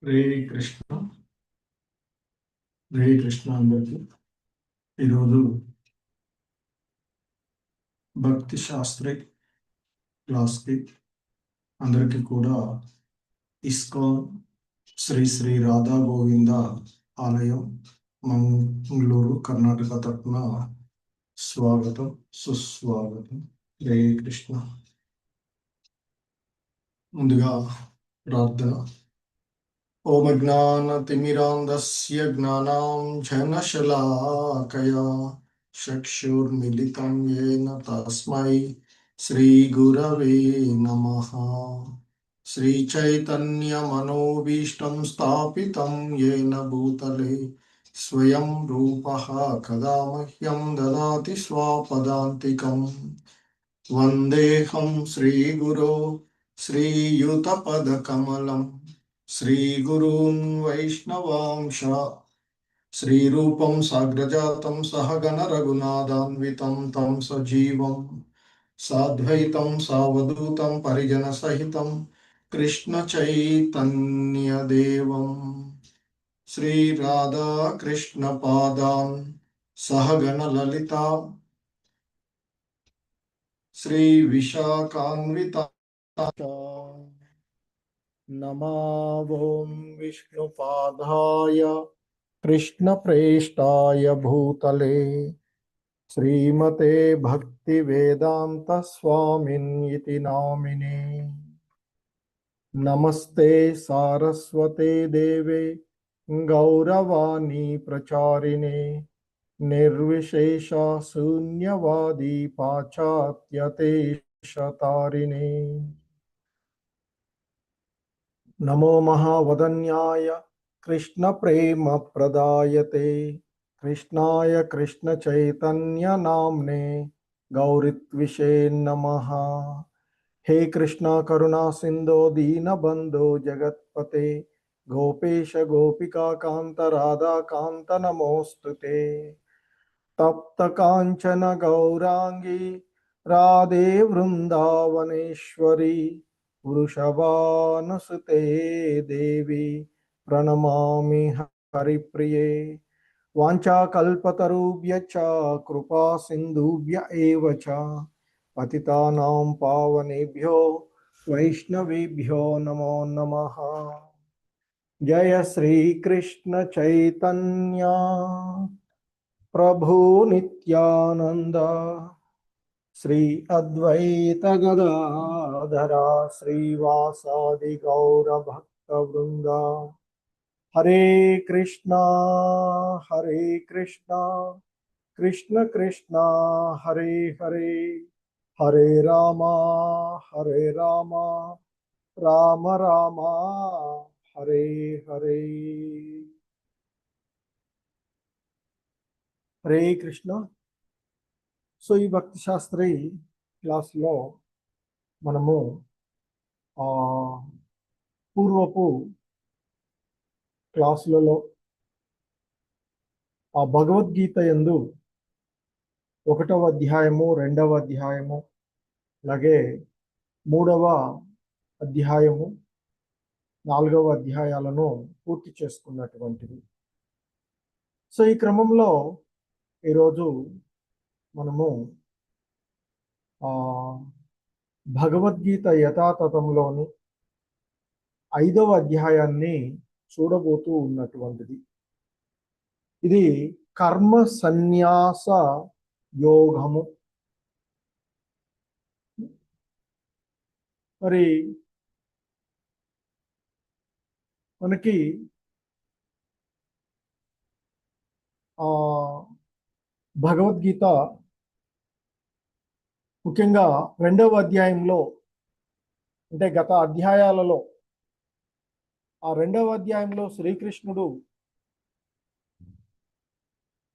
హరే కృష్ణ. హరే కృష్ణ అందరికి. ఈరోజు భక్తి శాస్త్రి క్లాస్కి అందరికీ కూడా ఇస్కాన్ శ్రీ శ్రీ రాధా గోవింద ఆలయం మంగళూరు కర్ణాటక తరఫున స్వాగతం, సుస్వాగతం. హరే కృష్ణ. ముందుగా ప్రార్థన. ఓం జ్ఞానతిమిరాంధస్య జ్ఞానాంజనశలాకయా చక్షుర్మిలితం యేన తస్మై శ్రీగురవే నమః. శ్రీచైతన్యమనోభీష్టం స్థాపితం యేన భూతలే స్వయం రూపః కదా మహ్యం దదాతి స్వపదాంతికం. వందేహం శ్రీగురో శ్రీయుతపదకమలం శ్రీగురూన్ వైష్ణవాంశ శ్రీరూపం సాగ్రజాతం సహగణ రఘునాథాన్వితం తం సజీవం సాద్వైతం సావధూతం పరిజన సహితం కృష్ణ చైతన్యదేవం శ్రీ రాధా కృష్ణ పాదాన్ సహగణ లలిత శ్రీ విశాఖాన్విత నమో విష్ణుపాదాయ కృష్ణప్రేష్టాయ భూతలే శ్రీమతే భక్తి వేదాంత స్వామిన్ ఇతి నామినే. నమస్తే సారస్వతే దేవే గౌరవాణి ప్రచారిణే నిర్విశేష శూన్యవాది పాశ్చాత్యదేశతారిణే. నమో మహావదన్యాయ కృష్ణ ప్రేమ ప్రదాయతే కృష్ణాయ కృష్ణ చైతన్య నామ్నే గౌరిత్విషే నమః. హే కృష్ణ కరుణా సింధో దీనబంధో జగత్పతే గోపేశ గోపికా కాంత రాధా కాంత నమోస్తుతే. తప్త కాంచన గౌరాంగి రాధే వృందావనేశ్వరి వృషభానుసుతే దేవి ప్రణమామి హరిప్రియే. వాంఛాకల్పతరుభ్యశ్చ కృపా సింధుభ్య ఏవ చ పతితానాం పావనేభ్యో వైష్ణవేభ్యో నమో నమః. జయ శ్రీకృష్ణ చైతన్య ప్రభు నిత్యానంద శ్రీ అద్వైత గదాధర శ్రీవాసాది గౌర భక్త వృంద. హరే కృష్ణ కృష్ణ కృష్ణ హరే హరే హరే రామ రామ రామ హరే హరే. హరే కృష్ణ. సో ఈ భక్తి శాస్త్రి క్లాస్లో మనము పూర్వపు క్లాసులలో ఆ భగవద్గీత యందు 1వ అధ్యాయము 2వ అధ్యాయము అలాగే 3వ అధ్యాయము 4వ అధ్యాయాలను పూర్తి చేసుకున్నటువంటిది. సో ఈ క్రమంలో ఈరోజు మనము భగవద్గీత యథాతథంలోని 5వ అధ్యాయాన్ని చూడబోతూ ఉన్నటువంటిది. ఇది కర్మ సన్యాస యోగము. మరి మనకి భగవద్గీత ముఖ్యంగా 2వ అధ్యాయంలో అంటే గత అధ్యాయాలలో ఆ 2వ అధ్యాయంలో శ్రీకృష్ణుడు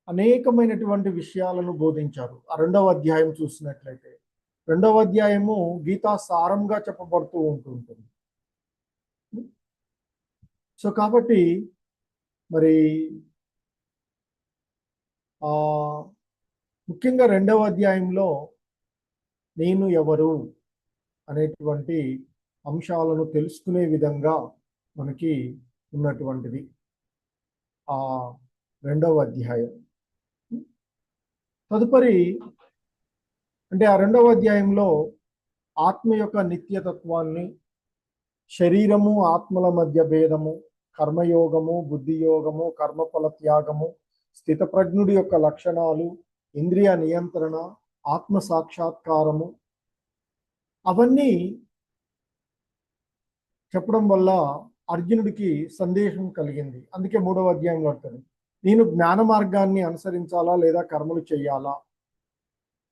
అనేకమైనటువంటి విషయాలను బోధించారు. ఆ 2వ అధ్యాయం చూసినట్లయితే 2వ అధ్యాయము గీతా సారంగా చెప్పబడుతూ ఉంటుంది. సో కాబట్టి మరి ముఖ్యంగా 2వ అధ్యాయంలో నేను ఎవరు అనేటువంటి అంశాలను తెలుసుకునే విధంగా మనకి ఉన్నటువంటిది ఆ రెండవ అధ్యాయం. తదుపరి అంటే ఆ రెండవ అధ్యాయంలో ఆత్మ యొక్క నిత్యతత్వాన్ని, శరీరము ఆత్మల మధ్య భేదము, కర్మయోగము, బుద్ధియోగము, కర్మఫల త్యాగము, స్థితప్రజ్ఞుడి యొక్క లక్షణాలు, ఇంద్రియ నియంత్రణ, ఆత్మ సాక్షాత్కారము, అవన్నీ చెప్పడం వల్ల అర్జునుడికి సందేశం కలిగింది. అందుకే 3వ అధ్యాయంలో అంటాడు, నేను జ్ఞాన మార్గాన్ని అనుసరించాలా లేదా కర్మలు చేయాలా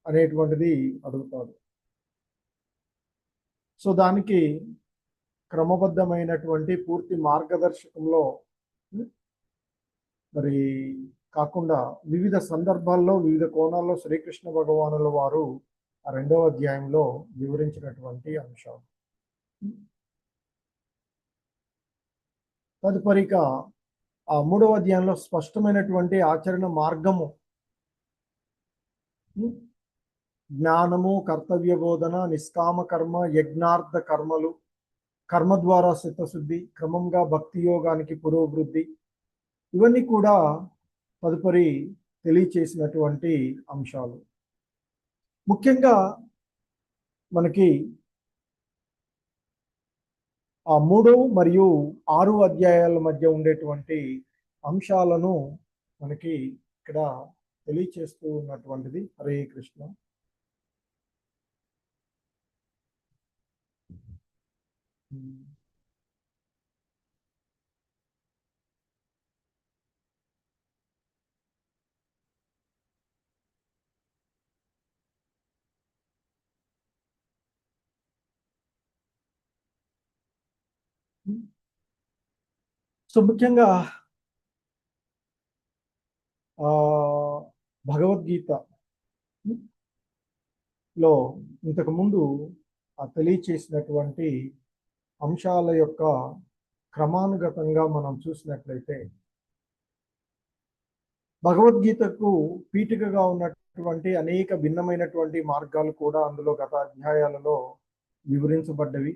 అనేటువంటిది అడుగుతాడు. సో దానికి క్రమబద్ధమైనటువంటి పూర్తి మార్గదర్శకంలో మరి కాకుండా వివిధ సందర్భాల్లో వివిధ కోణాల్లో శ్రీకృష్ణ భగవానుల వారు ఆ రెండవ అధ్యాయంలో వివరించినటువంటి అంశాలు. తదుపరిగా ఆ 3వ అధ్యాయంలో స్పష్టమైనటువంటి ఆచరణ మార్గము, జ్ఞానము, కర్తవ్య బోధన, నిష్కామ కర్మ, యజ్ఞార్థ కర్మలు, కర్మ ద్వారా చిత్తశుద్ధి, క్రమంగా భక్తి యోగానికి పురోభివృద్ధి, ఇవన్నీ కూడా తదుపరి తెలియచేసినటువంటి అంశాలు. ముఖ్యంగా మనకి ఆ 3 మరియు 6 అధ్యాయాల మధ్య ఉండేటువంటి అంశాలను మనకి ఇక్కడ తెలియచేస్తూ ఉన్నటువంటిది. హరే కృష్ణ. సో ముఖ్యంగా భగవద్గీత లో ఇంతకుముందు తెలియచేసినటువంటి అంశాల యొక్క క్రమానుగతంగా మనం చూసినట్లయితే భగవద్గీతకు పీఠికగా ఉన్నటువంటి అనేక భిన్నమైనటువంటి మార్గాలు కూడా అందులో గత అధ్యాయాలలో వివరించబడ్డవి.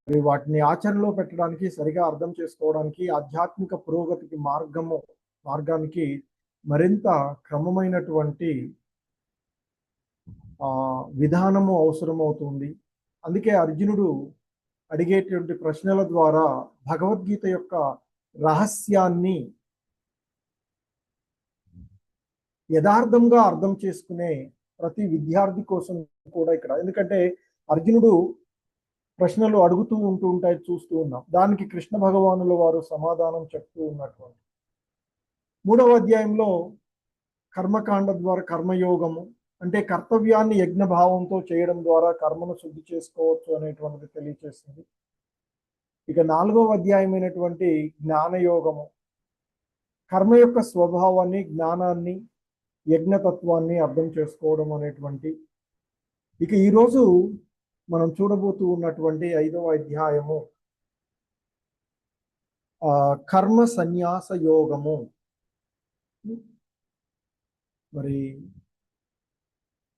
మరి వాటిని ఆచరణలో పెట్టడానికి, సరిగా అర్థం చేసుకోవడానికి, ఆధ్యాత్మిక పురోగతికి మార్గానికి మరింత క్రమమైనటువంటి విధానము అవసరమవుతుంది. అందుకే అర్జునుడు అడిగేటువంటి ప్రశ్నల ద్వారా భగవద్గీత యొక్క రహస్యాన్ని యథార్థంగా అర్థం చేసుకునే ప్రతి విద్యార్థి కోసం కూడా ఇక్కడ, ఎందుకంటే అర్జునుడు ప్రశ్నలు అడుగుతూ ఉంటాయి, చూస్తూ ఉన్నాం. దానికి కృష్ణ భగవానుల వారు సమాధానం చెప్తూ ఉన్నటువంటి 3వ అధ్యాయంలో కర్మకాండ ద్వారా కర్మయోగము అంటే కర్తవ్యాన్ని యజ్ఞభావంతో చేయడం ద్వారా కర్మను శుద్ధి చేసుకోవచ్చు అనేటువంటిది తెలియచేస్తుంది. ఇక 4వ అధ్యాయమైనటువంటి జ్ఞానయోగము కర్మ యొక్క స్వభావాన్ని, జ్ఞానాన్ని, యజ్ఞతత్వాన్ని అర్థం చేసుకోవడం అనేటువంటి. ఇక ఈరోజు మనం చూడబోతూ ఉన్నటువంటి 5వ అధ్యాయము కర్మ సన్యాస యోగము. మరి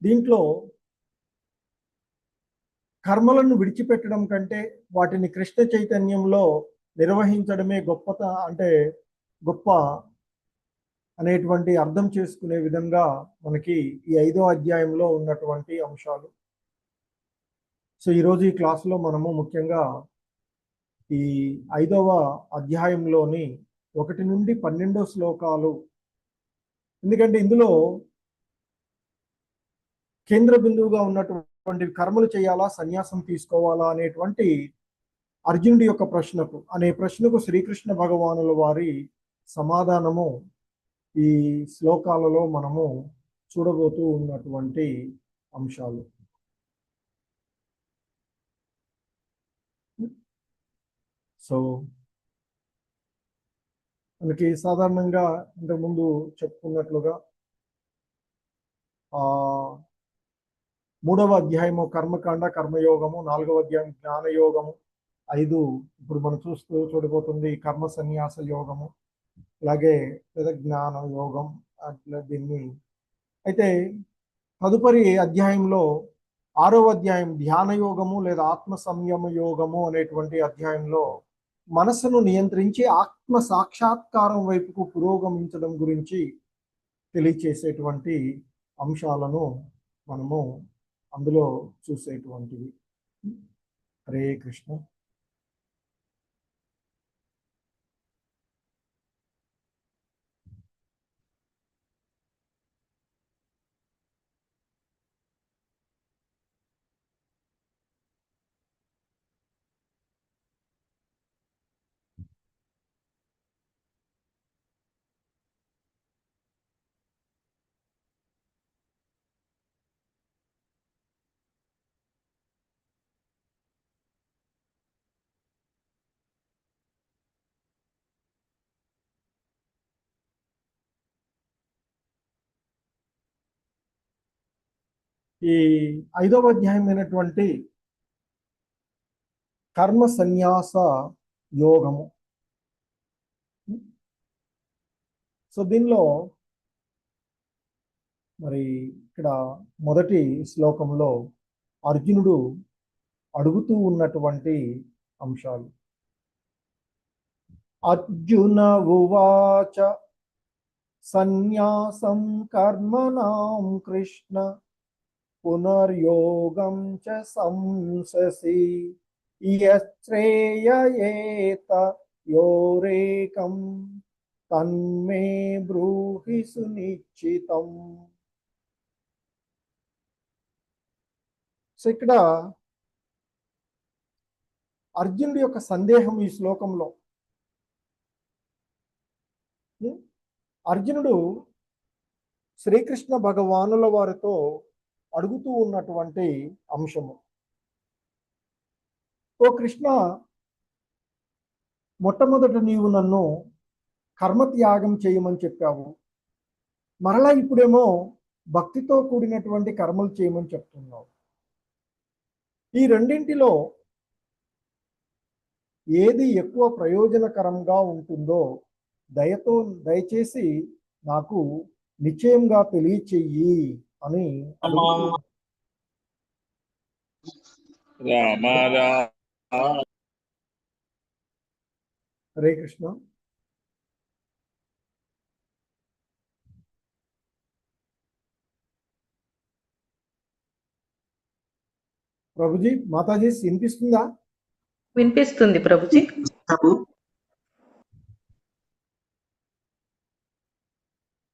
దీంట్లో కర్మలను విడిచిపెట్టడం కంటే వాటిని కృష్ణ చైతన్యంలో నిర్వహించడమే గొప్ప అనేటువంటి అర్థం చేసుకునే విధంగా మనకి ఈ 5వ అధ్యాయంలో ఉన్నటువంటి అంశాలు. సో ఈరోజు ఈ క్లాసులో మనము ముఖ్యంగా ఈ 5వ అధ్యాయంలోని 1 నుండి 12 శ్లోకాలు, ఎందుకంటే ఇందులో కేంద్ర బిందువుగా ఉన్నటువంటి కర్మలు చేయాలా, సన్యాసం తీసుకోవాలా అనేటువంటి అర్జునుడి యొక్క ప్రశ్నకు శ్రీకృష్ణ భగవానుల వారి సమాధానము ఈ శ్లోకాలలో మనము చూడబోతూ ఉన్నటువంటి అంశాలు. సో మనకి సాధారణంగా ఇంతకుముందు చెప్పుకున్నట్లుగా 3వ అధ్యాయము కర్మకాండ కర్మయోగము, 4వ అధ్యాయం జ్ఞానయోగము, 5 ఇప్పుడు మనం చూడబోతుంది కర్మ సన్యాస యోగము, అలాగే జ్ఞాన యోగం. అట్లా దీన్ని అయితే తదుపరి అధ్యాయంలో 6వ అధ్యాయం ధ్యాన యోగము లేదా ఆత్మ సంయమ యోగము అనేటువంటి అధ్యాయంలో మనసును నియంత్రించి ఆత్మ సాక్షాత్కారం వైపుకు పురోగమించడం గురించి తెలియచేసేటువంటి అంశాలను మనము అందులో చూసేటువంటివి. హరే కృష్ణ. ఈ 5వ అధ్యాయమైనటువంటి కర్మ సన్యాస యోగము. సో దీనిలో మరి ఇక్కడ మొదటి శ్లోకంలో అర్జునుడు అడుగుతూ ఉన్నటువంటి అంశాలు. అర్జున ఉవాచ సన్యాసం కర్మణాం కృష్ణ పునర్యోగం చ సంససి యశ్రేయయేత యోరేకం తన్మే బ్రూహి సునిశ్చితం. సో ఇక్కడ అర్జునుడి యొక్క సందేహం ఈ శ్లోకంలో. అర్జునుడు శ్రీకృష్ణ భగవానుల వారితో అడుగుతూ ఉన్నటువంటి అంశము. ఓ కృష్ణ, మొట్టమొదట నీవు నన్ను కర్మత్యాగం చేయమని చెప్పావు, మరలా ఇప్పుడేమో భక్తితో కూడినటువంటి కర్మలు చేయమని చెప్తున్నావు. ఈ రెండింటిలో ఏది ఎక్కువ ప్రయోజనకరంగా ఉంటుందో దయచేసి నాకు నిశ్చయంగా తెలియచెయ్యి అని హరే కృష్ణ. ప్రభుజీ, మాతాజీ వినిపిస్తుందా? వినిపిస్తుంది ప్రభుజీ.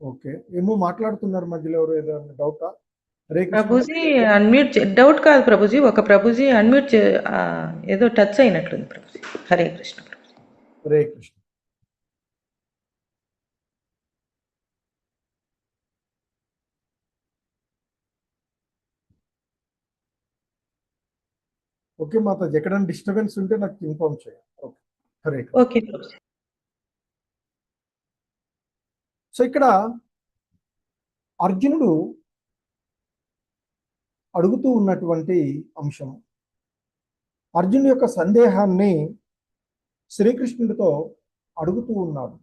ఓకే, ఏమో మాట్లాడుతున్నారు మధ్యలో, ఎవరు ఏదైనా డౌటా? ప్రభుజీ అన్మ్యూట్, డౌట్ కాదు ప్రభుజీ, ఒక ప్రభుజీ అన్మ్యూట్ ఏదో టచ్ అయినట్లుంది ప్రభుజీ. హరే కృష్ణ. హరే కృష్ణ. ఓకే మాతాజీ, ఎక్కడైనా డిస్టర్బెన్స్ ఉంటే నాకు ఇన్ఫార్మ్ చేయండి. Okay, Hare Krishna. Okay Prabhuji. So ఇక్కడ అర్జునుడు అడుగుతూ ఉన్నటువంటి అంశం, అర్జునుడి యొక్క సందేహాన్ని శ్రీకృష్ణుడితో అడుగుతూ ఉన్నాడు.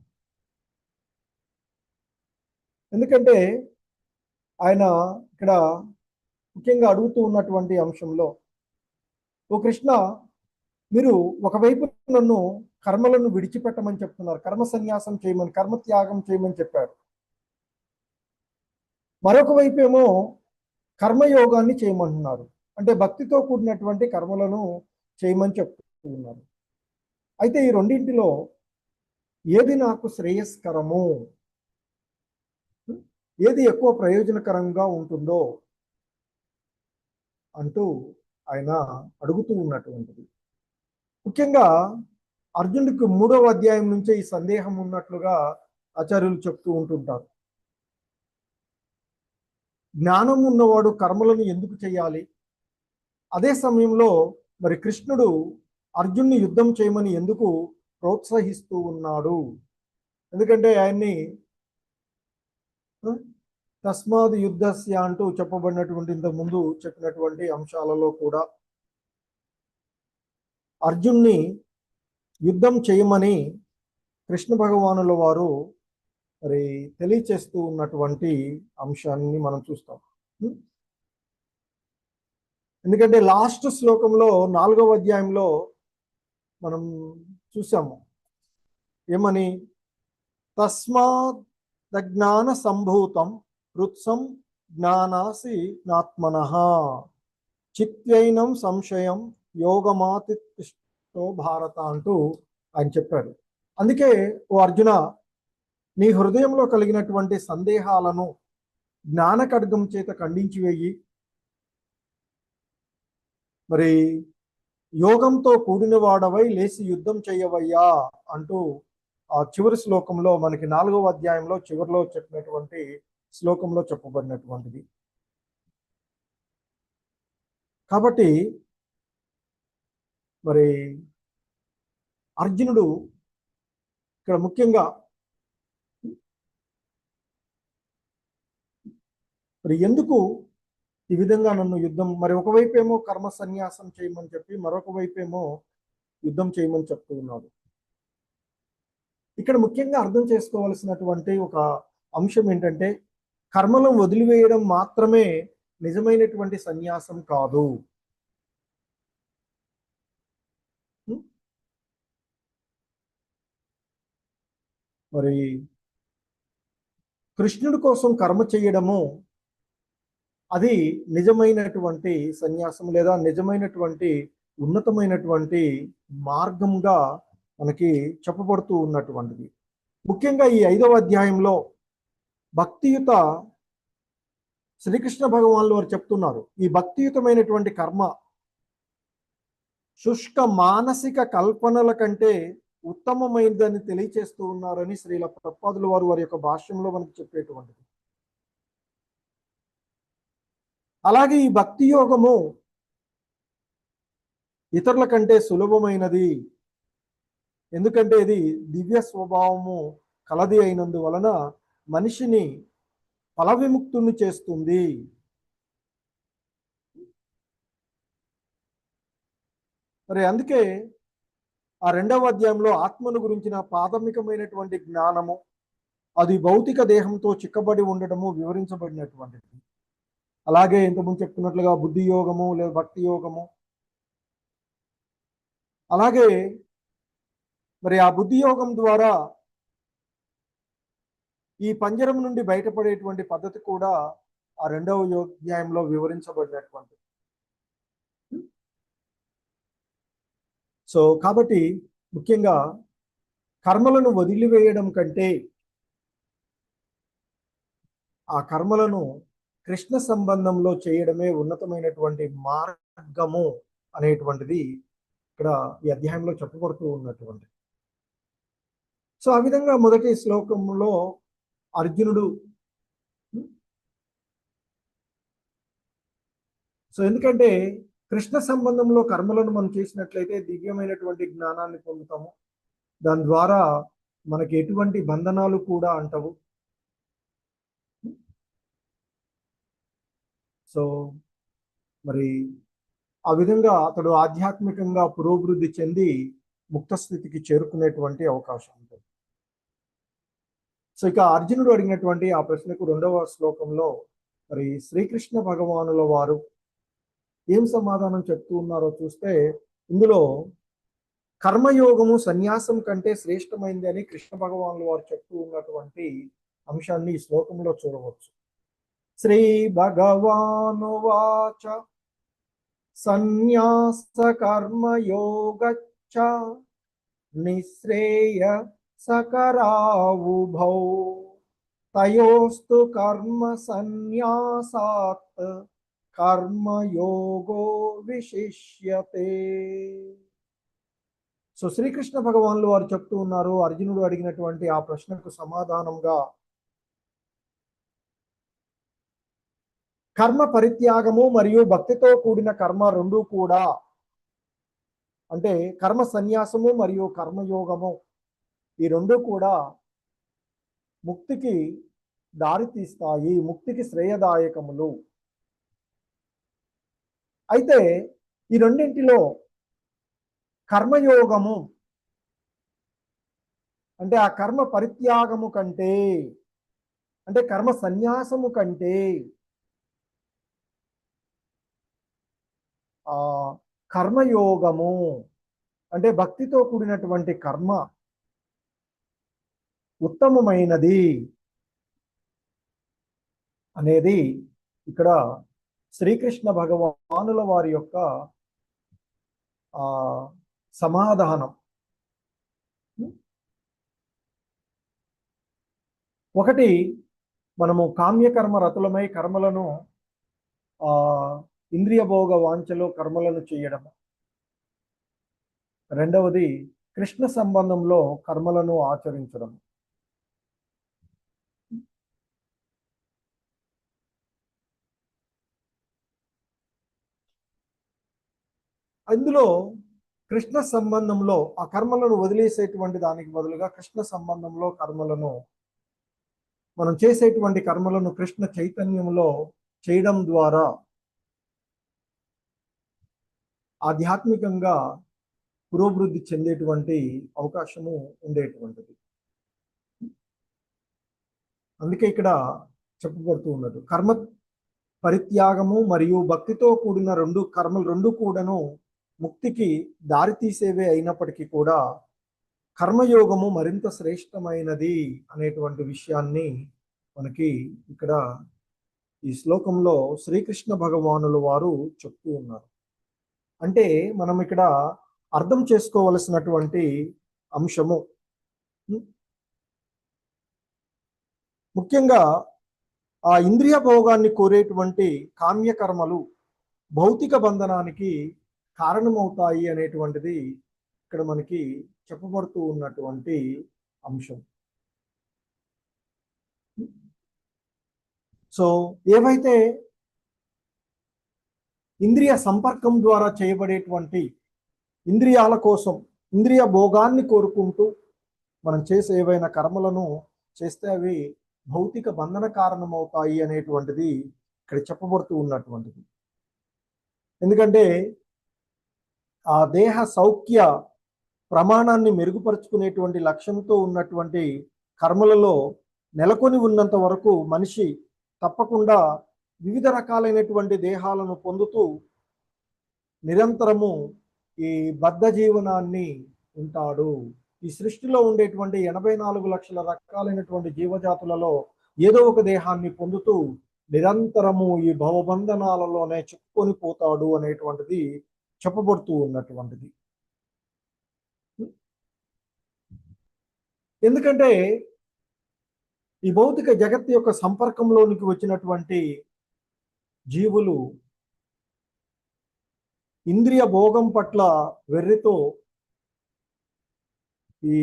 ఎందుకంటే ఆయన ఇక్కడ ముఖ్యంగా అడుగుతూ ఉన్నటువంటి అంశంలో, ఓ కృష్ణ, మీరు ఒకవైపు నన్ను కర్మలను విడిచిపెట్టమని చెప్తున్నారు, కర్మ సన్యాసం చేయమని, కర్మత్యాగం చేయమని చెప్పారు. మరొక వైపు ఏమో కర్మయోగాన్ని చేయమంటున్నారు, అంటే భక్తితో కూడినటువంటి కర్మలను చేయమని చెప్తూ ఉన్నారు. అయితే ఈ రెండింటిలో ఏది నాకు శ్రేయస్కరము, ఏది ఎక్కువ ప్రయోజనకరంగా ఉంటుందో అంటూ ఆయన అడుగుతూ ఉన్నటువంటిది. ముఖ్యంగా అర్జునుడికి 3వ అధ్యాయం నుంచే ఈ సందేహం ఉన్నట్లుగా ఆచార్యులు చెప్తూ ఉంటుంటారు. జ్ఞానం ఉన్నవాడు కర్మలను ఎందుకు చేయాలి? అదే సమయంలో మరి కృష్ణుడు అర్జున్ని యుద్ధం చేయమని ఎందుకు ప్రోత్సహిస్తూ ఉన్నాడు? ఎందుకంటే ఆయన్ని తస్మాద్ యుద్ధస్య అంటూ చెప్పబడినటువంటి ఇంతకుముందు చెప్పినటువంటి అంశాలలో కూడా అర్జున్ని యుద్ధం చేయమని కృష్ణ భగవానుల వారు మరి తెలియచేస్తూ ఉన్నటువంటి అంశాన్ని మనం చూస్తాం. ఎందుకంటే లాస్ట్ శ్లోకంలో 4వ అధ్యాయంలో మనం చూసాము ఏమని, తస్మాత్ జ్ఞాన సంభూతం హృత్సం జ్ఞానాసి నాత్మనః చిత్యైనం సంశయం యోగమాతిష్టో భారత అంటూ ఆయన చెప్పారు. అందుకే ఓ అర్జున, నీ హృదయంలో కలిగినటువంటి సందేహాలను జ్ఞాన ఖడ్గం చేత ఖండించి వేయి, మరి యోగంతో కూడిన వాడవై లేచి యుద్ధం చేయవయ్యా అంటూ ఆ చివరి శ్లోకంలో మనకి 4వ అధ్యాయంలో చివరిలో చెప్పినటువంటి శ్లోకంలో చెప్పబడినటువంటిది. కాబట్టి మరి అర్జునుడు ఇక్కడ ముఖ్యంగా మరి ఎందుకు ఈ విధంగా నన్ను యుద్ధం, మరి ఒకవైపేమో కర్మ సన్యాసం చేయమని చెప్పి మరొక వైపేమో యుద్ధం చేయమని చెప్తూ ఉన్నాడు. ఇక్కడ ముఖ్యంగా అర్థం చేసుకోవాల్సినటువంటి ఒక అంశం ఏంటంటే, కర్మలను వదిలివేయడం మాత్రమే నిజమైనటువంటి సన్యాసం కాదు. మరి కృష్ణుడి కోసం కర్మ చేయడము అది నిజమైనటువంటి సన్యాసం లేదా నిజమైనటువంటి ఉన్నతమైనటువంటి మార్గంగా మనకి చెప్పబడుతూ ఉన్నటువంటిది. ముఖ్యంగా ఈ 5వ అధ్యాయంలో భక్తియుత శ్రీకృష్ణ భగవానులు వారు చెప్తున్నారు, ఈ భక్తియుతమైనటువంటి కర్మ శుష్క మానసిక కల్పనల కంటే ఉత్తమమైనదని తెలియచేస్తూ ఉన్నారని శ్రీల ప్రభుపాదుల వారు వారి యొక్క భాష్యంలో మనకు చెప్పేటువంటిది. అలాగే ఈ భక్తి యోగము ఇతరుల కంటే సులభమైనది, ఎందుకంటే ఇది దివ్య స్వభావము కలది అయినందువలన మనిషిని ఫల విముక్తుని చేస్తుంది. మరి అందుకే ఆ 2వ అధ్యాయంలో ఆత్మను గురించిన ప్రాథమికమైనటువంటి జ్ఞానము అది భౌతిక దేహంతో చిక్కబడి ఉండడము వివరించబడినటువంటిది. అలాగే ఇంతకుముందు చెప్పుకున్నట్లుగా బుద్ధి యోగము లేదా భక్తి యోగము, అలాగే మరి ఆ బుద్ధి యోగం ద్వారా ఈ పంజరం నుండి బయటపడేటువంటి పద్ధతి కూడా ఆ 2వ అధ్యాయంలో వివరించబడినటువంటి. సో కాబట్టి ముఖ్యంగా కర్మలను వదిలివేయడం కంటే ఆ కర్మలను కృష్ణ సంబంధంలో చేయడమే ఉన్నతమైనటువంటి మార్గము అనేటువంటిది ఇక్కడ ఈ అధ్యాయంలో చెప్పబడుతూ ఉన్నటువంటి. సో ఆ విధంగా మొదటి శ్లోకంలో అర్జునుడు ఎందుకంటే కృష్ణ సంబంధంలో కర్మలను మనం చేసినట్లయితే దివ్యమైనటువంటి జ్ఞానాన్ని పొందుతాము, దాని ద్వారా మనకి ఎటువంటి బంధనాలు కూడా అంటవు. సో మరి ఆ విధంగా అతడు ఆధ్యాత్మికంగా పురోభివృద్ధి చెంది ముక్త స్థితికి చేరుకునేటువంటి అవకాశం ఉంటుంది. సో ఇక అర్జునుడు అడిగినటువంటి ఆ ప్రశ్నకు 2వ శ్లోకంలో మరి శ్రీకృష్ణ భగవానుల వారు ఏం సమాధానం చెప్తూ ఉన్నారో చూస్తే, ఇందులో కర్మయోగము సన్యాసం కంటే శ్రేష్టమైంది అని కృష్ణ భగవానుల వారు చెప్తూ ఉన్నటువంటి అంశాన్ని ఈ శ్లోకంలో చూడవచ్చు. శ్రీ భగవానువాచ సన్యాస కర్మయోగచ్చ నిశ్రేయ సకరావుభౌ తయోస్తు కర్మ సన్యాసాత్ కర్మయోగో విశిష్యతే. సో శ్రీకృష్ణ భగవానులు వారు చెప్తూ ఉన్నారు, అర్జునుడు అడిగినటువంటి ఆ ప్రశ్నకు సమాధానంగా కర్మ పరిత్యాగము మరియు భక్తితో కూడిన కర్మ రెండు కూడా, అంటే కర్మ సన్యాసము మరియు కర్మయోగము ఈ రెండు కూడా ముక్తికి దారి తీస్తాయి, ముక్తికి శ్రేయదాయకములు. అయితే ఈ రెండింటిలో కర్మయోగము అంటే ఆ కర్మ పరిత్యాగము కంటే, అంటే కర్మ సన్యాసము కంటే ఆ కర్మయోగము అంటే భక్తితో కూడినటువంటి కర్మ ఉత్తమమైనది అనేది ఇక్కడ శ్రీకృష్ణ భగవానుల వారి యొక్క ఆ సమాధానం. ఒకటి, మనము కామ్యకర్మ రతులమై కర్మలను ఇంద్రియ భోగ వాంఛలో కర్మలను చేయడం. రెండవది, కృష్ణ సంబంధంలో కర్మలను ఆచరించడం. అందులో కృష్ణ సంబంధంలో ఆ కర్మలను వదిలేసేటువంటి దానికి బదులుగా కృష్ణ సంబంధంలో కర్మలను మనం చేసేటువంటి కర్మలను కృష్ణ చైతన్యంలో చేయడం ద్వారా ఆధ్యాత్మికంగా పురోభివృద్ధి చెందేటువంటి అవకాశము ఉండేటువంటిది. అందుకే ఇక్కడ చెప్పబడుతూ ఉన్నది, కర్మ పరిత్యాగము మరియు భక్తితో కూడిన కర్మలు రెండు కూడాను ముక్తికి దారి తీసేవే అయినప్పటికీ కూడా కర్మయోగము మరింత శ్రేష్టమైనది అనేటువంటి విషయాన్ని మనకి ఇక్కడ ఈ శ్లోకంలో శ్రీకృష్ణ భగవానుల వారు చెప్తూ ఉన్నారు. అంటే మనం ఇక్కడ అర్థం చేసుకోవలసినటువంటి అంశము ముఖ్యంగా ఆ ఇంద్రియ భోగాన్ని కోరేటువంటి కామ్యకర్మలు భౌతిక బంధనానికి కారణమవుతాయి అనేటువంటిది ఇక్కడ మనకి చెప్పబడుతూ ఉన్నటువంటి అంశం. సో ఏవైతే ఇంద్రియ సంపర్కం ద్వారా చేయబడేటువంటి ఇంద్రియాల కోసం ఇంద్రియ భోగాన్ని కోరుకుంటూ మనం చేసే ఏవైనా కర్మలను చేస్తే అవి భౌతిక బంధన కారణమవుతాయి అనేటువంటిది ఇక్కడ చెప్పబడుతూ ఉన్నటువంటిది. ఎందుకంటే ఆ దేహ సౌఖ్య ప్రమాణాన్ని మెరుగుపరుచుకునేటువంటి లక్ష్యంతో ఉన్నటువంటి కర్మలలో నెలకొని ఉన్నంత వరకు మనిషి తప్పకుండా వివిధ రకాలైనటువంటి దేహాలను పొందుతూ నిరంతరము ఈ బద్ధ జీవనాన్ని ఉంటాడు. ఈ సృష్టిలో ఉండేటువంటి 84 లక్షల రకాలైనటువంటి జీవజాతులలో ఏదో ఒక దేహాన్ని పొందుతూ నిరంతరము ఈ భవబంధనాలలోనే చిక్కుకొని పోతాడు అనేటువంటిది చెప్పబడుతూ ఉన్నటువంటిది. ఎందుకంటే ఈ భౌతిక జగత్తు యొక్క సంపర్కంలోనికి వచ్చినటువంటి జీవులు ఇంద్రియ భోగం పట్ల వెర్రితో ఈ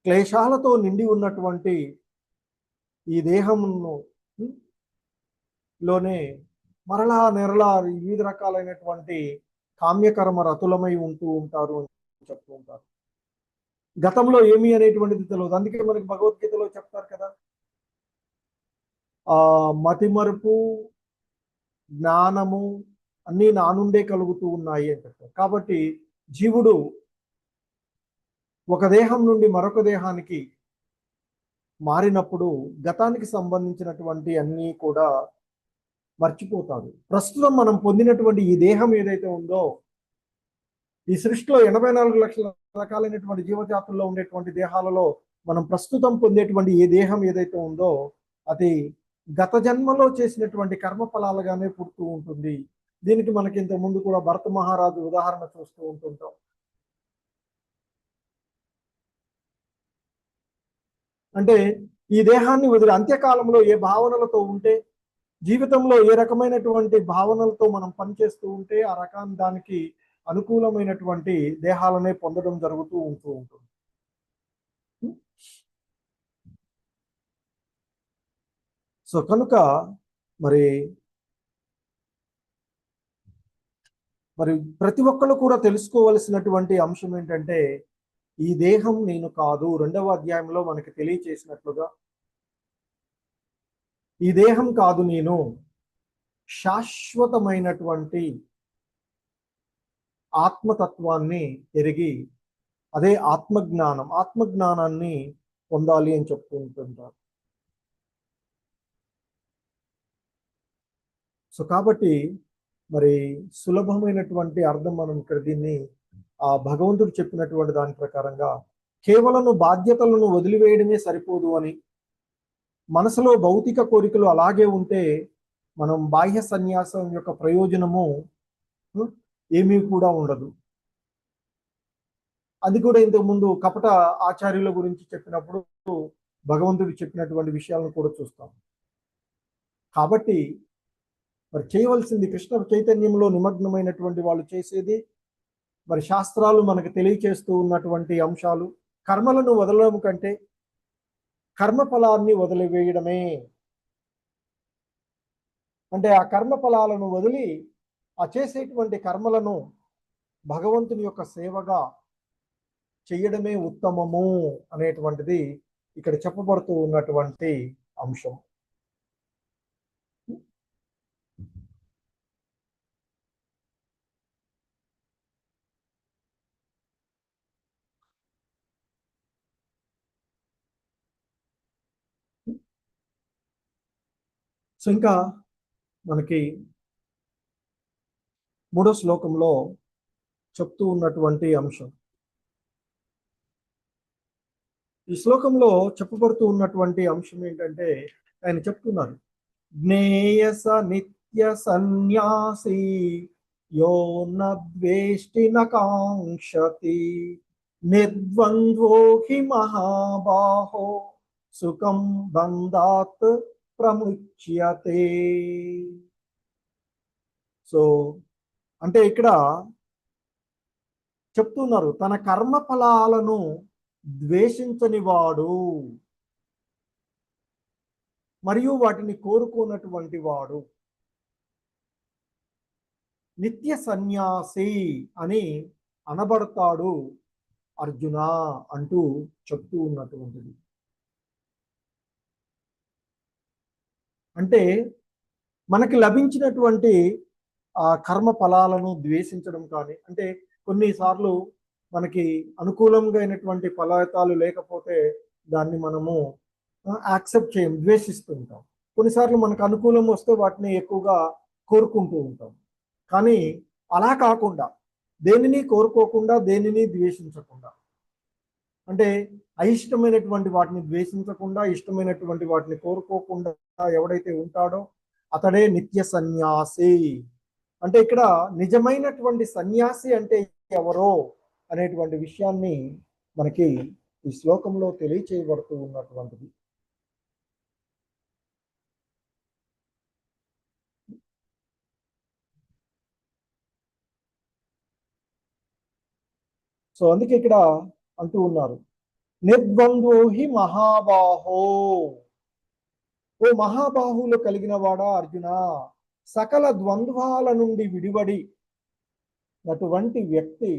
క్లేశాలతో నిండి ఉన్నటువంటి ఈ దేహమును లోనే మరలా నెరలా వివిధ రకాలైనటువంటి కామ్యకర్మ రతులమై ఉంటూ ఉంటారు అని చెప్తూ ఉంటారు. గతంలో ఏమి అనేటువంటిది తెలియదు. అందుకే మనకి భగవద్గీతలో చెప్తారు కదా, మతిమరుపు జ్ఞానము అన్నీ నా నుండే కలుగుతూ ఉన్నాయి అని చెప్తారు. కాబట్టి జీవుడు ఒక దేహం నుండి మరొక దేహానికి మారినప్పుడు గతానికి సంబంధించినటువంటి అన్నీ కూడా మర్చిపోతాడు. ప్రస్తుతం మనం పొందినటువంటి ఈ దేహం ఏదైతే ఉందో, ఈ సృష్టిలో 84 లక్షల రకాలైనటువంటి జీవజాతుల్లో ఉండేటువంటి దేహాలలో మనం ప్రస్తుతం పొందేటువంటి ఏ దేహం ఏదైతే ఉందో అది గత జన్మలో చేసినటువంటి కర్మ ఫలాలుగానే పుడుతూ ఉంటుంది. దీనికి మనకి ఇంత ముందు కూడా భరత మహారాజు ఉదాహరణ చూస్తూ ఉంటుంటాం. అంటే ఈ దేహాన్ని వదిలి అంత్యకాలంలో ఏ భావనలతో ఉంటే, జీవితంలో ఏ రకమైనటువంటి భావనలతో మనం పనిచేస్తూ ఉంటే ఆ రకాన్ని దానికి అనుకూలమైనటువంటి దేహాలనే పొందడం జరుగుతూ ఉంటుంది. సో కనుక మరి ప్రతి ఒక్కరు కూడా తెలుసుకోవలసినటువంటి అంశం ఏంటంటే, ఈ దేహం నేను కాదు. 2వ అధ్యాయంలో మనకి తెలియచేసినట్లుగా ఈ దేహం కాదు నేను, శాశ్వతమైనటువంటి ఆత్మతత్వాన్ని ఎరిగి అదే ఆత్మజ్ఞానాన్ని పొందాలి అని చెప్తూ ఉంటుంటారు. సో కాబట్టి మరి సులభమైనటువంటి అర్థం మనం ఇక్కడ దీన్ని ఆ భగవంతుడు చెప్పినటువంటి దాని ప్రకారంగా కేవలం బాధ్యతలను వదిలివేయడమే సరిపోదు అని, మనసులో భౌతిక కోరికలు అలాగే ఉంటే మనం బాహ్య సన్యాసం యొక్క ప్రయోజనము ఏమీ కూడా ఉండదు. అది కూడా ఇంతకుముందు కపట ఆచార్యుల గురించి చెప్పినప్పుడు భగవంతుడు చెప్పినటువంటి విషయాలను కూడా చూస్తాం. కాబట్టి మరి చేయవలసింది కృష్ణ చైతన్యంలో నిమగ్నమైనటువంటి వాళ్ళు చేసేది, మరి శాస్త్రాలు మనకు తెలియచేస్తూ ఉన్నటువంటి అంశాలు, కర్మలను వదలడం కంటే కర్మ ఫలాన్ని వదిలివేయడమే. అంటే ఆ కర్మ ఫలాలను వదిలి ఆ చేసేటువంటి కర్మలను భగవంతుని యొక్క సేవగా చెయ్యడమే ఉత్తమము అనేటువంటిది ఇక్కడ చెప్పబడుతూ ఉన్నటువంటి అంశం. సో ఇంకా మనకి 3వ శ్లోకంలో చెప్తూ ఉన్నటువంటి అంశం, ఈ శ్లోకంలో చెప్పబడుతూ ఉన్నటువంటి అంశం ఏంటంటే ఆయన చెప్తున్నారు, జ్ఞేయస నిత్య సన్యాసి యో నద్వేష్టి నకాంక్షతి నిర్ద్వంద్వో హి మహాబాహో సుఖం బంధాత్ ప్రముచ్యతే. సో అంటే ఇక్కడ చెప్తున్నారు, తన కర్మ ఫలాలను ద్వేషించని వాడు మరియు వాటిని కోరుకున్నటువంటి వాడు నిత్య సన్యాసి అని అనబడతాడు అర్జున అంటూ చెప్తూ ఉన్నటువంటిది. అంటే మనకి లభించినటువంటి ఆ కర్మ ఫలాలను ద్వేషించడం కానీ, అంటే కొన్నిసార్లు మనకి అనుకూలంగా అయినటువంటి ఫలితాలు లేకపోతే దాన్ని మనము యాక్సెప్ట్ చేయం, ద్వేషిస్తూ ఉంటాం. కొన్నిసార్లు మనకు అనుకూలం వస్తే వాటిని ఎక్కువగా కోరుకుంటూ ఉంటాం. కానీ అలా కాకుండా దేనిని కోరుకోకుండా, దేనిని ద్వేషించకుండా, అంటే అయిష్టమైనటువంటి వాటిని ద్వేషించకుండా, ఇష్టమైనటువంటి వాటిని కోరుకోకుండా ఎవడైతే ఉంటాడో అతడే నిత్య సన్యాసి. అంటే ఇక్కడ నిజమైనటువంటి సన్యాసి అంటే ఎవరో అనేటువంటి విషయాన్ని మనకి ఈ శ్లోకంలో తెలియచేయబడుతూ ఉన్నటువంటిది. సో అందుకే ఇక్కడ అంటూ ఉన్నారు, నిర్ద్వంద్వో హి మహాబాహో, ఓ మహాబాహువులు కలిగిన వాడా అర్జున, సకల ద్వంద్వాల నుండి విడివడి అటువంటి వ్యక్తి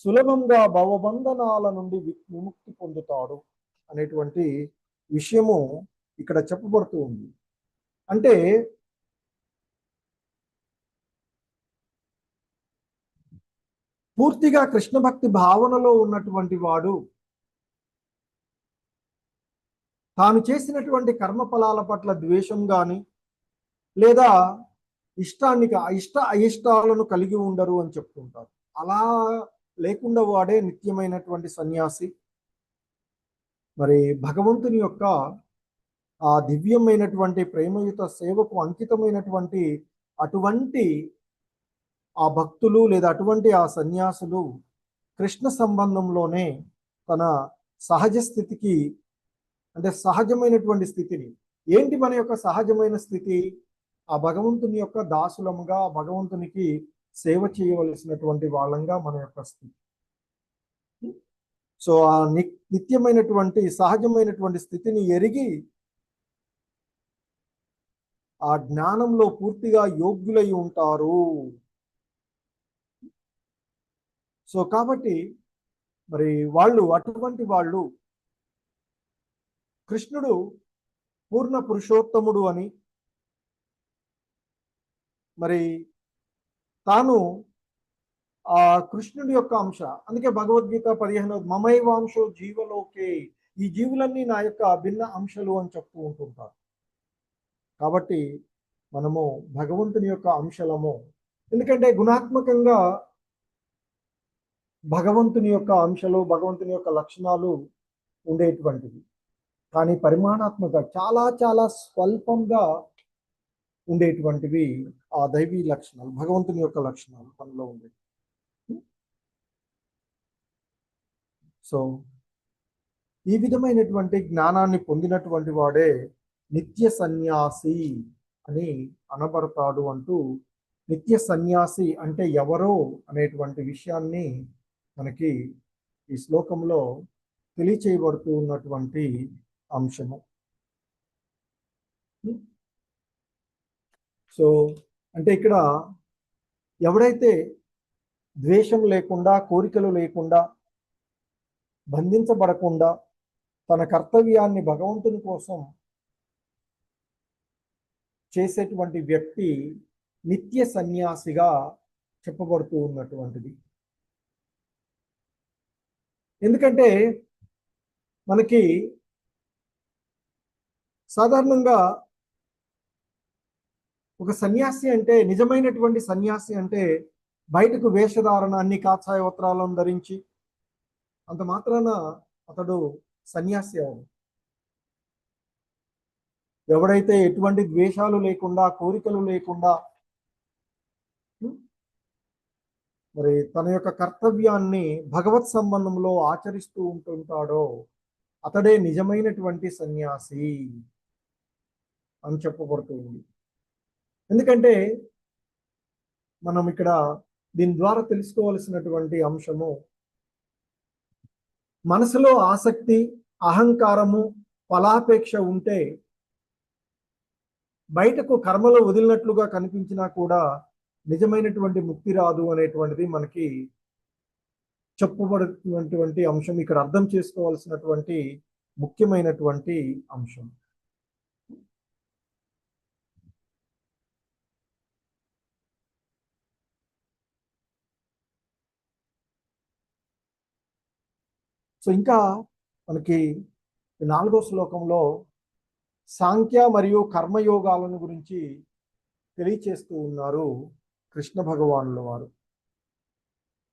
సులభంగా భవబంధనాల నుండి విముక్తి పొందుతాడు అనేటువంటి విషయము ఇక్కడ చెప్పబడుతూ ఉంది. అంటే పూర్తిగా కృష్ణ భక్తి భావనలో ఉన్నటువంటి వాడు తాను చేసినటువంటి కర్మఫలాల పట్ల ద్వేషం కానీ లేదా అయిష్టాలను కలిగి ఉండరు అని చెప్తుంటారు. అలా లేకుండా వాడే నిత్యమైనటువంటి సన్యాసి. మరి భగవంతుని యొక్క ఆ దివ్యమైనటువంటి ప్రేమయుత సేవకు అంకితమైనటువంటి అటువంటి ఆ భక్తులు లేదా అటువంటి ఆ సన్యాసులు కృష్ణ సంబంధంలోనే తన సహజ స్థితికి, అంటే సహజమైనటువంటి స్థితిని, ఏంటి మన యొక్క సహజమైన స్థితి, ఆ భగవంతుని యొక్క దాసులముగా భగవంతునికి సేవ చేయవలసినటువంటి వాళ్ళంగా మన యొక్క స్థితి. సో ఆ నిత్యమైనటువంటి సహజమైనటువంటి స్థితిని ఎరిగి ఆ జ్ఞానంలో పూర్తిగా యోగ్యులై ఉంటారు. సో కాబట్టి మరి అటువంటి వాళ్ళు కృష్ణుడు పూర్ణ పురుషోత్తముడు అని, మరి తాను ఆ కృష్ణుడి యొక్క అంశ, అందుకే భగవద్గీత 15 మమైవాంశో జీవలోకే, ఈ జీవులన్నీ నా యొక్క భిన్న అంశాలు అని చెప్తూ ఉంటుంటారు. కాబట్టి మనము భగవంతుని యొక్క అంశలము. ఎందుకంటే గుణాత్మకంగా భగవంతుని యొక్క అంశాలు, భగవంతుని యొక్క లక్షణాలు ఉండేటువంటివి. కానీ పరిమాణాత్మక చాలా చాలా స్వల్పంగా ఉండేటువంటివి ఆ దైవీ లక్షణాలు, భగవంతుని యొక్క లక్షణాలు మనలో ఉండేవి. సో ఈ విధమైనటువంటి జ్ఞానాన్ని పొందినటువంటి వాడే నిత్య సన్యాసి అని అనబడతాడు అంటూ, నిత్య సన్యాసి అంటే ఎవరో అనేటువంటి విషయాన్ని మనకి ఈ శ్లోకంలో తెలియచేయబడుతూ ఉన్నటువంటి అంశము. సో అంటే ఇక్కడ ఎవడైతే ద్వేషం లేకుండా, కోరికలు లేకుండా, బంధించబడకుండా తన కర్తవ్యాన్ని భగవంతుని కోసం చేసేటువంటి వ్యక్తి నిత్య సన్యాసిగా చెప్పబడుతూ ఉన్నటువంటిది. ఎందుకంటే మనకి సాధారణంగా ఒక సన్యాసి అంటే, నిజమైనటువంటి సన్యాసి అంటే బయటకు వేషధారణ, అన్ని కాషాయ వస్త్రాలను ధరించి అంత మాత్రాన అతడు సన్యాసి అవడు. ఎవడైతే ఎటువంటి ద్వేషాలు లేకుండా, కోరికలు లేకుండా మరి తన యొక్క కర్తవ్యాన్ని భగవత్ సంబంధంలో ఆచరిస్తూ ఉంటుంటాడో అతడే నిజమైనటువంటి సన్యాసి అని చెప్పబడుతుంది. ఎందుకంటే మనం ఇక్కడ దీని ద్వారా తెలుసుకోవాల్సినటువంటి అంశము, మనసులో ఆసక్తి, అహంకారము, ఫలాపేక్ష ఉంటే బయటకు కర్మలు వదిలినట్లుగా కనిపించినా కూడా నిజమైనటువంటి ముక్తి రాదు అనేటువంటిది మనకి చెప్పబడుతున్నటువంటి అంశం. ఇక్కడ అర్థం చేసుకోవాల్సినటువంటి ముఖ్యమైనటువంటి అంశం. సో ఇంకా మనకి 4వ శ్లోకంలో సాంఖ్య మరియు కర్మయోగాలను గురించి తెలియచేస్తూ ఉన్నారు కృష్ణ భగవానుల వారు.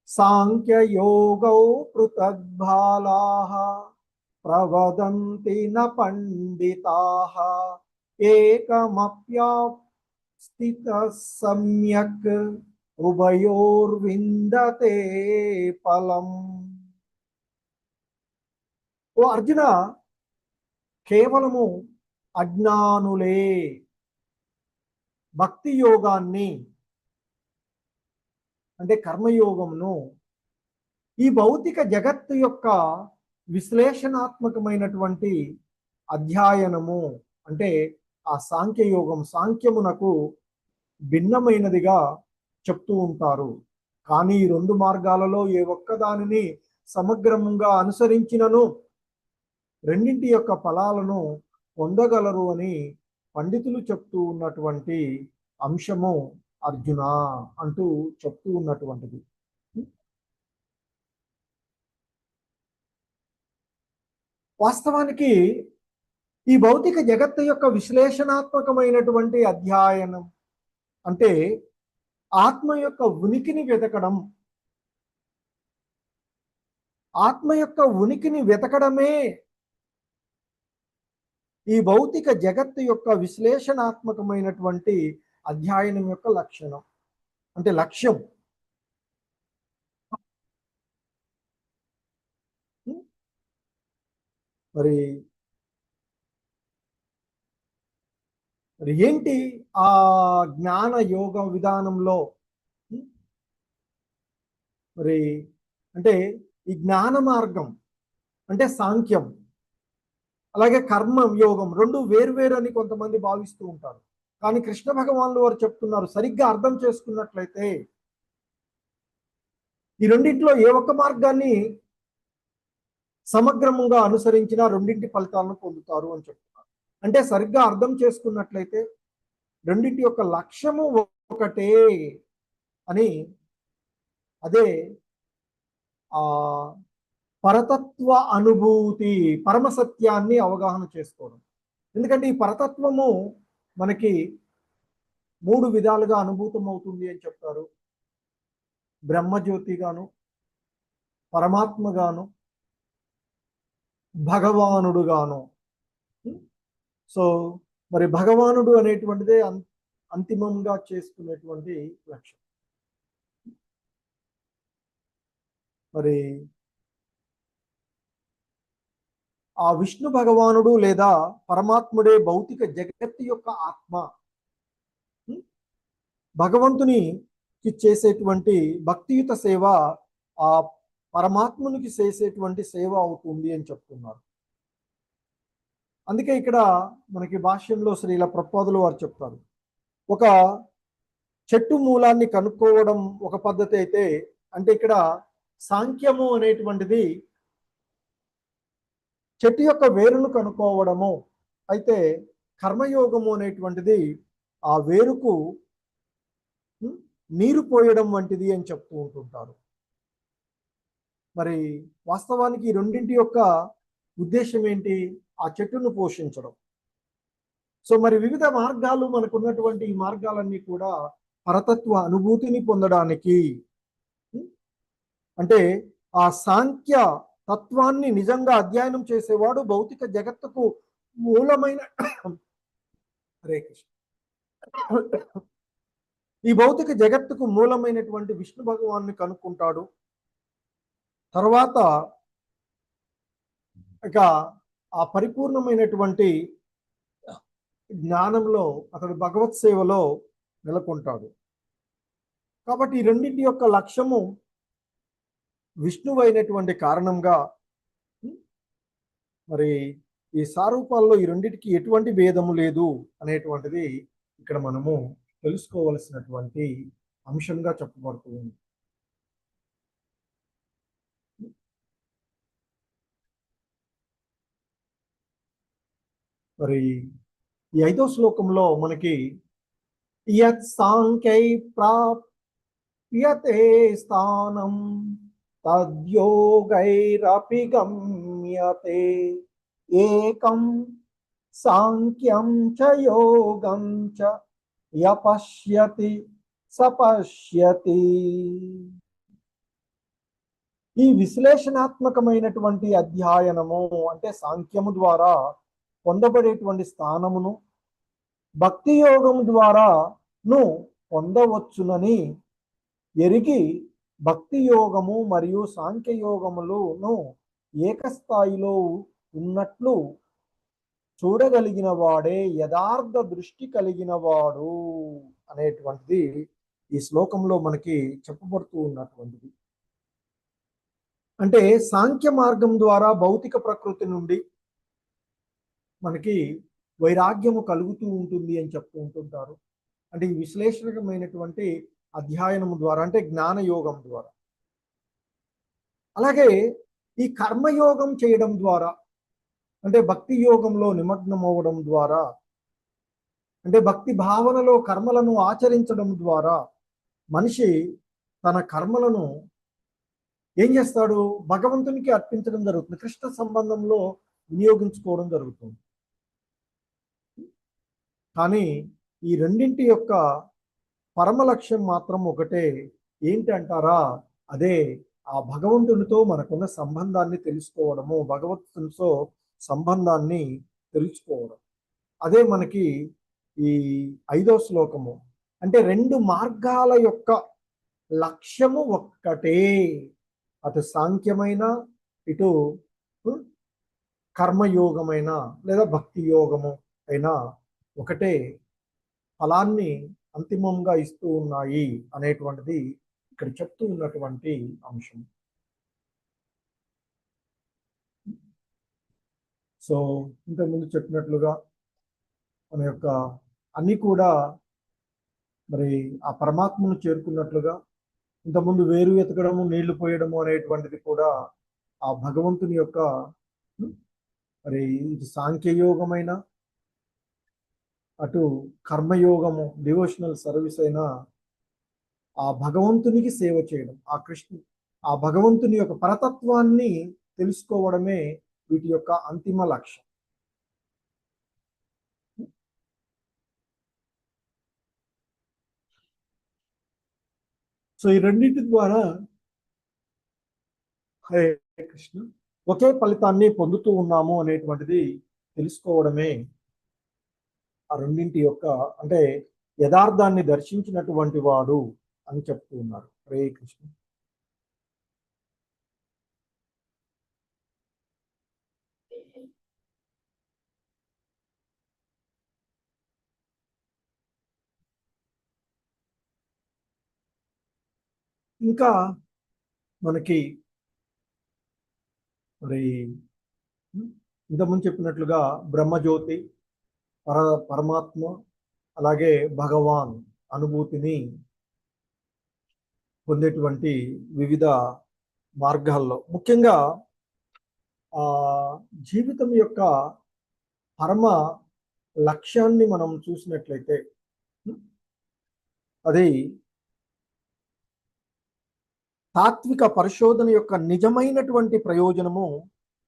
సాంఖ్య యోగౌ పృథగ్బాలాః ప్రవదంతి న పండితాః ఏకమప్యాస్థితః సమ్యక్ ఉభయోర్విందతే ఫలం. ఓ అర్జున, కేవలము అజ్ఞానులే భక్తి యోగాన్ని అంటే కర్మయోగమును ఈ భౌతిక జగత్తు యొక్క విశ్లేషణాత్మకమైనటువంటి అధ్యయనము అంటే ఆ సాంఖ్యయోగం, సాంఖ్యమునకు భిన్నమైనదిగా చెప్తూ ఉంటారు. కానీ ఈ రెండు మార్గాలలో ఏ ఒక్కదానిని సమగ్రంగా అనుసరించినను రెండింటి యొక్క ఫలాలను పొందగలరు అని పండితులు చెప్తూ ఉన్నటువంటి అంశము అర్జున అంటూ చెప్తూ ఉన్నటువంటిది. వాస్తవానికి ఈ భౌతిక జగత్తు యొక్క విశ్లేషణాత్మకమైనటువంటి అధ్యయనం అంటే ఆత్మ యొక్క ఉనికిని వెతకడం. ఆత్మ యొక్క ఉనికిని వెతకడమే ఈ భౌతిక జగత్తు యొక్క విశ్లేషణాత్మకమైనటువంటి అధ్యయనం యొక్క లక్షణం అంటే లక్ష్యం. మరి ఏంటి ఆ జ్ఞాన యోగ విధానంలో మరి అంటే ఈ జ్ఞాన మార్గం అంటే సాంఖ్యం, అలాగే కర్మ యోగం రెండు వేరువేరు అని కొంతమంది భావిస్తూ ఉంటారు. కానీ కృష్ణ భగవానులు వారు చెప్తున్నారు, సరిగ్గా అర్థం చేసుకున్నట్లయితే ఈ రెండింటిలో ఏ ఒక్క మార్గాన్ని సమగ్రముగా అనుసరించిన రెండింటి ఫలితాలను పొందుతారు అని చెప్తున్నారు. అంటే సరిగ్గా అర్థం చేసుకున్నట్లయితే రెండింటి యొక్క లక్ష్యము ఒకటే అని, అదే ఆ పరతత్వ అనుభూతి, పరమసత్యాన్ని అవగాహన చేసుకోవడం. ఎందుకంటే ఈ పరతత్వము మనకి 3 విధాలుగా అనుభూతం అవుతుంది అని చెప్తారు. బ్రహ్మజ్యోతిగాను, పరమాత్మగాను, భగవానుడుగాను. సో మరి భగవానుడు అనేటువంటిదే అంతిమంగా చేసుకునేటువంటి లక్ష్యం. మరి ఆ విష్ణు భగవానుడు లేదా పరమాత్ముడే భౌతిక జగత్తు యొక్క ఆత్మ. భగవంతునికి చేసేటువంటి భక్తియుత సేవ ఆ పరమాత్మునికి చేసేటువంటి సేవ అవుతుంది అని చెప్తున్నారు. అందుకే ఇక్కడ మనకి భాష్యంలో శ్రీల ప్రభుపాదులు వారు చెప్తారు, ఒక చెట్టు మూలాన్ని కనుక్కోవడం ఒక పద్ధతి అయితే, అంటే ఇక్కడ సాంఖ్యము అనేటువంటిది చెట్టు యొక్క వేరును కనుక్కోవడము అయితే, కర్మయోగము అనేటువంటిది ఆ వేరుకు నీరు పోయడం వంటిది అని చెప్తూ ఉంటుంటారు. మరి వాస్తవానికి ఈ రెండింటి యొక్క ఉద్దేశం ఏంటి? ఆ చెట్టును పోషించడం. సో మరి వివిధ మార్గాలు మనకున్నటువంటి ఈ మార్గాలన్నీ కూడా పరతత్వ అనుభూతిని పొందడానికి, అంటే ఆ సాంఖ్య తత్వాన్ని నిజంగా అధ్యయనం చేసేవాడు భౌతిక జగత్తుకు మూలమైన హరే కృష్ణ ఈ భౌతిక జగత్తుకు మూలమైనటువంటి విష్ణు భగవాన్ని కనుక్కుంటాడు. తర్వాత ఇక ఆ పరిపూర్ణమైనటువంటి జ్ఞానంలో అతడు భగవత్ సేవలో నెలకొంటాడు. కాబట్టి ఈ రెండింటి యొక్క లక్ష్యము విష్ణువైనటువంటి కారణంగా మరి ఈ సారూపాల్లో ఈ రెండింటికి ఎటువంటి భేదము లేదు అనేటువంటిది ఇక్కడ మనము తెలుసుకోవలసినటువంటి అంశంగా చెప్పబడుతుంది. మరి ఈ 5వ శ్లోకంలో మనకి యత్ సాంఖ్యై ప్రాప్యతే స్థానం తద్యోగైరపి గమ్యతే ఏకం సాంఖ్యం చ యోగం చ యపశ్యతి సపశ్యతి. ఈ విశ్లేషణాత్మకమైనటువంటి అధ్యయనము అంటే సాంఖ్యము ద్వారా పొందబడేటువంటి స్థానమును భక్తి యోగం ద్వారాను పొందవచ్చునని ఎరిగి భక్తి యోగము మరియు సాంఖ్య యోగములను ఏకస్థాయిలో ఉన్నట్లు చూడగలిగిన వాడే యథార్థ దృష్టి కలిగిన వాడు అనేటువంటిది ఈ శ్లోకంలో మనకి చెప్పబడుతూ ఉన్నటువంటిది. అంటే సాంఖ్య మార్గం ద్వారా భౌతిక ప్రకృతి నుండి మనకి వైరాగ్యము కలుగుతూ ఉంటుంది అని చెప్తూ ఉంటుంటారు. అంటే ఈ విశ్లేషణమైనటువంటి అధ్యయనము ద్వారా, అంటే జ్ఞాన యోగం ద్వారా. అలాగే ఈ కర్మయోగం చేయడం ద్వారా, అంటే భక్తి యోగంలో నిమగ్నం అవ్వడం ద్వారా, అంటే భక్తి భావనలో కర్మలను ఆచరించడం ద్వారా మనిషి తన కర్మలను ఏం చేస్తాడు? భగవంతునికి అర్పించడం జరుగుతుంది, కృష్ణ సంబంధంలో వినియోగించుకోవడం జరుగుతుంది. కానీ ఈ రెండింటి యొక్క పరమ లక్ష్యం మాత్రం ఒకటే. ఏంటి అంటారా? అదే ఆ భగవంతునితో మనకున్న సంబంధాన్ని తెలుసుకోవడము, భగవంతునితో సంబంధాన్ని తెలుసుకోవడం. అదే మనకి ఈ 5వ శ్లోకము. అంటే 2 మార్గాల యొక్క లక్ష్యము ఒక్కటే. అటు సాంఖ్యమైన, ఇటు కర్మయోగమైన లేదా భక్తి యోగము అయినా ఒకటే ఫలాన్ని అంతిమంగా ఇస్తూ ఉన్నాయి అనేటువంటిది ఇక్కడ చెప్తూ ఉన్నటువంటి అంశం. సో ఇంతకుముందు చెప్పినట్లుగా మన యొక్క అన్ని కూడా మరి ఆ పరమాత్మను చేరుకున్నట్లుగా, ఇంతకుముందు వేరు ఎతకడము, నీళ్లు పోయడము అనేటువంటిది కూడా ఆ భగవంతుని యొక్క మరి ఇది సాంఖ్యయోగమైన, అటు కర్మయోగము డివోషనల్ సర్వీస్ అయినా ఆ భగవంతునికి సేవ చేయడం, ఆ భగవంతుని యొక్క పరతత్వాన్ని తెలుసుకోవడమే వీటి యొక్క అంతిమ లక్ష్యం. సో ఈ రెండింటి ద్వారా హరే కృష్ణ ఒకే ఫలితాన్ని పొందుతూ ఉన్నాము అనేటువంటిది తెలుసుకోవడమే ఆ రెండింటి యొక్క అంటే యథార్థాన్ని దర్శించినటువంటి వాడు అని చెప్తూ ఉన్నారు. హరే కృష్ణ. ఇంకా మనకి మరి ఇంతకుముందు చెప్పినట్లుగా బ్రహ్మజ్యోతి, పరమాత్మ, అలాగే భగవాన్ అనుభూతిని పొందేటువంటి వివిధ మార్గాల్లో ముఖ్యంగా ఆ జీవితం యొక్క పరమ లక్ష్యాన్ని మనం చూసినట్లయితే అది తాత్విక పరిశోధన యొక్క నిజమైనటువంటి ప్రయోజనము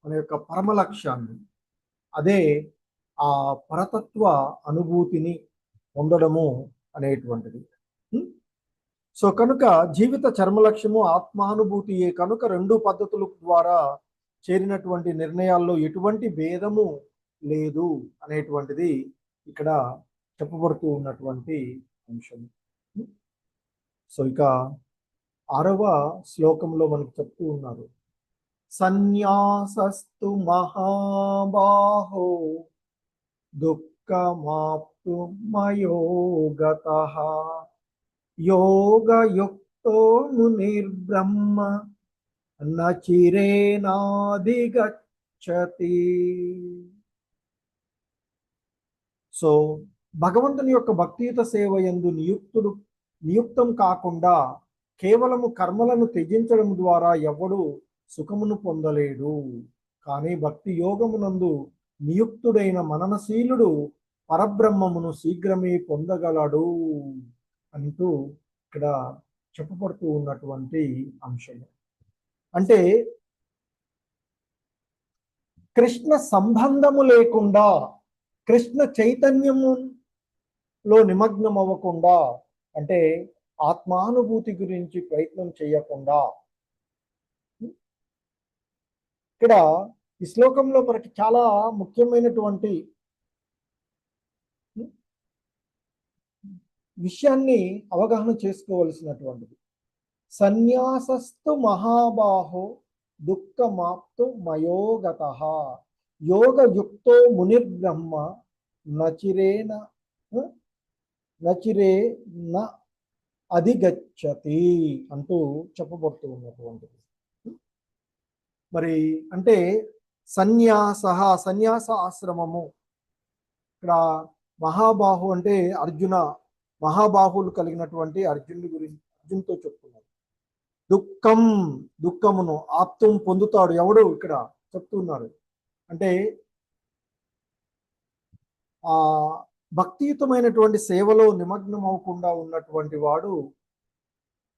మన యొక్క పరమ లక్ష్యాన్ని, అదే ఆ పరతత్వ అనుభూతిని పొందడము అనేటువంటిది. సో కనుక జీవిత చర్మ లక్ష్యము ఆత్మానుభూతియే కనుక రెండు పద్ధతుల ద్వారా చేరినటువంటి నిర్ణయాల్లో ఎటువంటి భేదము లేదు అనేటువంటిది ఇక్కడ చెప్పబడుతూ ఉన్నటువంటి అంశం. సో ఇక 6వ శ్లోకంలో మనకు చెప్తూ ఉన్నారు, సన్యాసస్తు మహాబాహో దుఃఖమాప్తు మయోగతః యోగయుక్తో మునిర్బ్రహ్మ నచిరేనాధిగచ్చతి. సో భగవంతుని యొక్క భక్తియుత సేవ యందు నియుక్తం కాకుండా కేవలము కర్మలను త్యజించడం ద్వారా ఎవడు సుఖమును పొందలేడు. కానీ భక్తి యోగమునందు నియుక్తుడైన మననశీలుడు పరబ్రహ్మమును శీఘ్రమే పొందగలడు అంటూ ఇక్కడ చెప్పబడుతూ ఉన్నటువంటి అంశం. అంటే కృష్ణ సంబంధము లేకుండా, కృష్ణ చైతన్యములో నిమగ్నం అవ్వకుండా, అంటే ఆత్మానుభూతి గురించి ప్రయత్నం చేయకుండా, ఇక్కడ ఈ శ్లోకంలో మనకి చాలా ముఖ్యమైనటువంటి విషయాన్ని అవగాహన చేసుకోవలసినటువంటిది. సన్యాసస్తు మహాబాహో దుఃఖమాప్తు మయోగతః యోగయుక్తో మునిర్బ్రహ్మ నచిరేన అధిగచ్చతి అంటూ చెప్పబడుతూ ఉన్నటువంటిది. మరి అంటే సన్యాస ఆశ్రమము, ఇక్కడ మహాబాహు అంటే అర్జున, మహాబాహులు కలిగినటువంటి అర్జునుతో చెప్తున్నారు. దుఃఖమును ఆప్తం పొందుతాడు ఎవడు ఇక్కడ చెప్తున్నారు. అంటే ఆ భక్తియుతమైనటువంటి సేవలో నిమగ్నం అవ్వకుండా ఉన్నటువంటి వాడు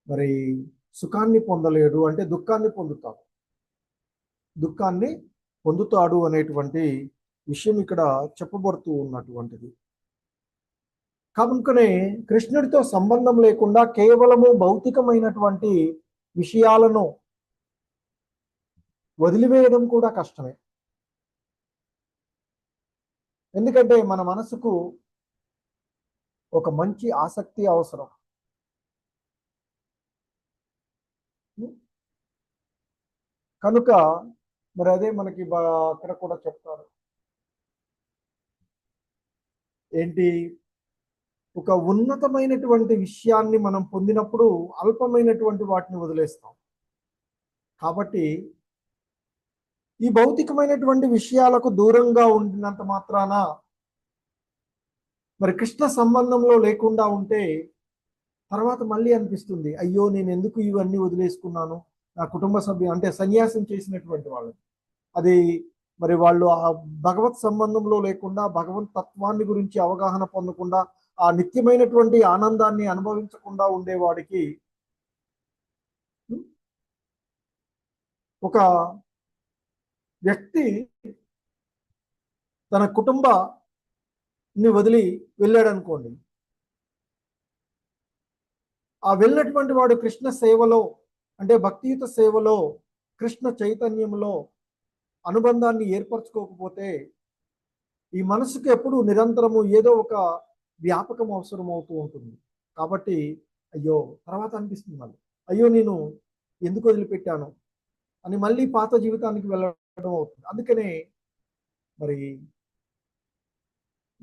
మరి సుఖాన్ని పొందలేడు, అంటే దుఃఖాన్ని పొందుతాడు అనేటువంటి విషయం ఇక్కడ చెప్పబడుతూ ఉన్నటువంటిది. కనుకనే కృష్ణుడితో సంబంధం లేకుండా కేవలము భౌతికమైనటువంటి విషయాలను వదిలివేయడం కూడా కష్టమే. ఎందుకంటే మన మనసుకు ఒక మంచి ఆసక్తి అవసరం. కనుక మరి అదే మనకి అక్కడ కూడా చెప్తారు ఏంటి, ఒక ఉన్నతమైనటువంటి విషయాన్ని మనం పొందినప్పుడు అల్పమైనటువంటి వాటిని వదిలేస్తాం. కాబట్టి ఈ భౌతికమైనటువంటి విషయాలకు దూరంగా ఉండినంత మాత్రాన మరి కృష్ణ సంబంధంలో లేకుండా ఉంటే తర్వాత మళ్ళీ అనిపిస్తుంది, అయ్యో నేను ఎందుకు ఇవన్నీ వదిలేసుకున్నాను. నా కుటుంబ సభ్యులు అంటే సన్యాసం చేసినటువంటి వాళ్ళు, అది మరి వాళ్ళు ఆ భగవత్ సంబంధంలో లేకుండా, భగవత్ తత్వాన్ని గురించి అవగాహన పొందకుండా, ఆ నిత్యమైనటువంటి ఆనందాన్ని అనుభవించకుండా ఉండేవాడికి ఒక వ్యక్తి తన కుటుంబాన్ని వదిలి వెళ్ళాడు అనుకోండి, ఆ వెళ్ళినటువంటి వాడు కృష్ణ సేవలో, అంటే భక్తియుత సేవలో, కృష్ణ చైతన్యంలో అనుబంధాన్ని ఏర్పరచుకోకపోతే ఈ మనసుకు ఎప్పుడు నిరంతరము ఏదో ఒక వ్యాపకం అవసరం అవుతూ ఉంటుంది. కాబట్టి అయ్యో తర్వాత అనిపిస్తుంది మళ్ళీ, అయ్యో నేను ఎందుకు వదిలిపెట్టాను అని మళ్ళీ పాత జీవితానికి వెళ్ళడం అవుతుంది. అందుకనే మరి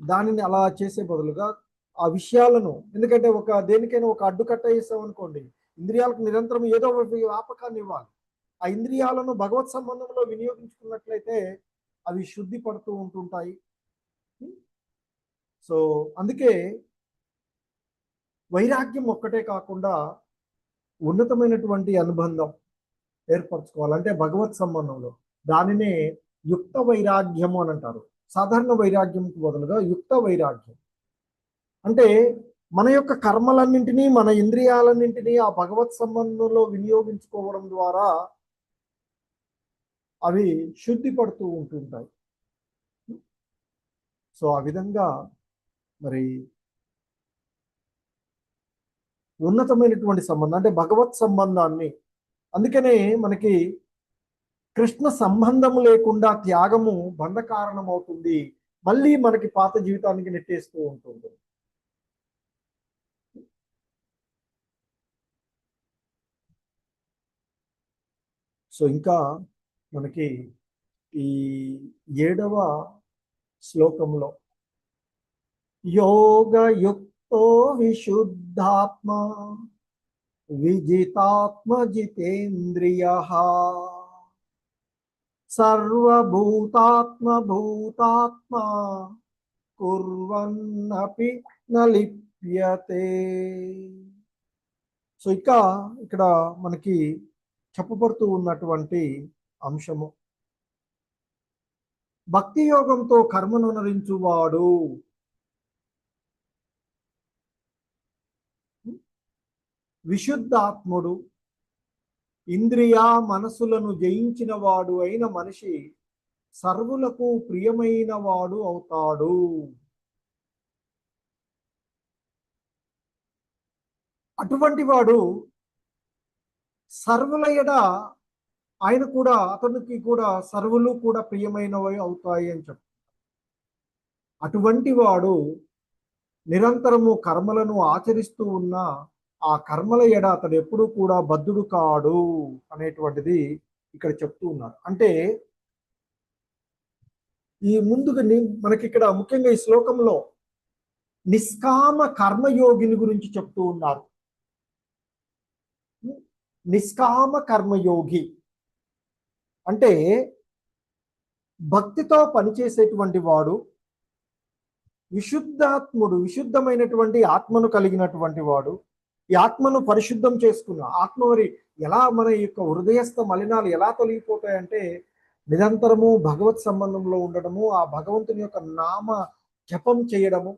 దానిని అలా చేసే బదులుగా ఆ విషయాలను, ఎందుకంటే ఒక దేనికైనా ఒక అడ్డుకట్ట వేసాం అనుకోండి, ఇంద్రియాలకు నిరంతరం ఏదో ఒక వ్యాపకాన్ని ఇవ్వాలి. ఆ ఇంద్రియాలను భగవత్ సంబంధంలో వినియోగించుకున్నట్లయితే అవి శుద్ధి పడుతూ ఉంటుంటాయి. సో అందుకే వైరాగ్యం ఒక్కటే కాకుండా ఉన్నతమైనటువంటి అనుబంధం ఏర్పరచుకోవాలంటే భగవత్ సంబంధంలో దానినే యుక్త వైరాగ్యము అని అంటారు. సాధారణ వైరాగ్యంకు బదులుగా యుక్త వైరాగ్యం అంటే మన యొక్క కర్మలన్నింటినీ, మన ఇంద్రియాలన్నింటినీ ఆ భగవత్ సంబంధంలో వినియోగించుకోవడం ద్వారా అవి శుద్ధి పడుతూ ఉంటుంటాయి. సో ఆ విధంగా మరి ఉన్నతమైనటువంటి సంబంధం అంటే భగవత్ సంబంధాన్ని, అందుకనే మనకి కృష్ణ సంబంధం లేకుండా త్యాగము బంధ కారణం అవుతుంది, మళ్ళీ మనకి పాత జీవితానికి నెట్టేస్తూ ఉంటుంది. సో ఇంకా మనకి ఈ 7వ శ్లోకంలో యోగయుక్తో విశుద్ధాత్మ విజితాత్మ జితేంద్రియః సర్వభూతాత్మ భూతాత్మ కుర్వన్నపి న లిప్యతే. సో ఇక్కడ మనకి చెప్పబడుతూ ఉన్నటువంటి అంశము, భక్తి యోగంతో కర్మను నరించువాడు విశుద్ధాత్ముడు, ఇంద్రియ మనసులను జయించిన వాడు అయిన మనిషి సర్వులకు ప్రియమైన వాడు అవుతాడు. అటువంటి వాడు సర్వుల ఎడ ఆయన కూడా, అతనికి కూడా సర్వులు కూడా ప్రియమైనవి అవుతాయి అని చెప్తారు. అటువంటి వాడు నిరంతరము కర్మలను ఆచరిస్తూ ఉన్న ఆ కర్మల ఎడ అతడు ఎప్పుడూ కూడా బద్ధుడు కాడు అనేటువంటిది ఇక్కడ చెప్తూ ఉన్నారు. అంటే ఈ ముందుగా మనకి ఇక్కడ ముఖ్యంగా ఈ శ్లోకంలో నిష్కామ కర్మయోగిని గురించి చెప్తూ ఉన్నారు. నిష్కామ కర్మయోగి అంటే భక్తితో పనిచేసేటువంటి వాడు, విశుద్ధాత్ముడు, విశుద్ధమైనటువంటి ఆత్మను కలిగినటువంటి వాడు. ఈ ఆత్మను పరిశుద్ధం చేసుకున్న ఆత్మ మరి ఎలా మన యొక్క హృదయస్థ మలినాలు ఎలా తొలగిపోతాయంటే నిరంతరము భగవత్ సంబంధంలో ఉండడము, ఆ భగవంతుని యొక్క నామ జపం చేయడము,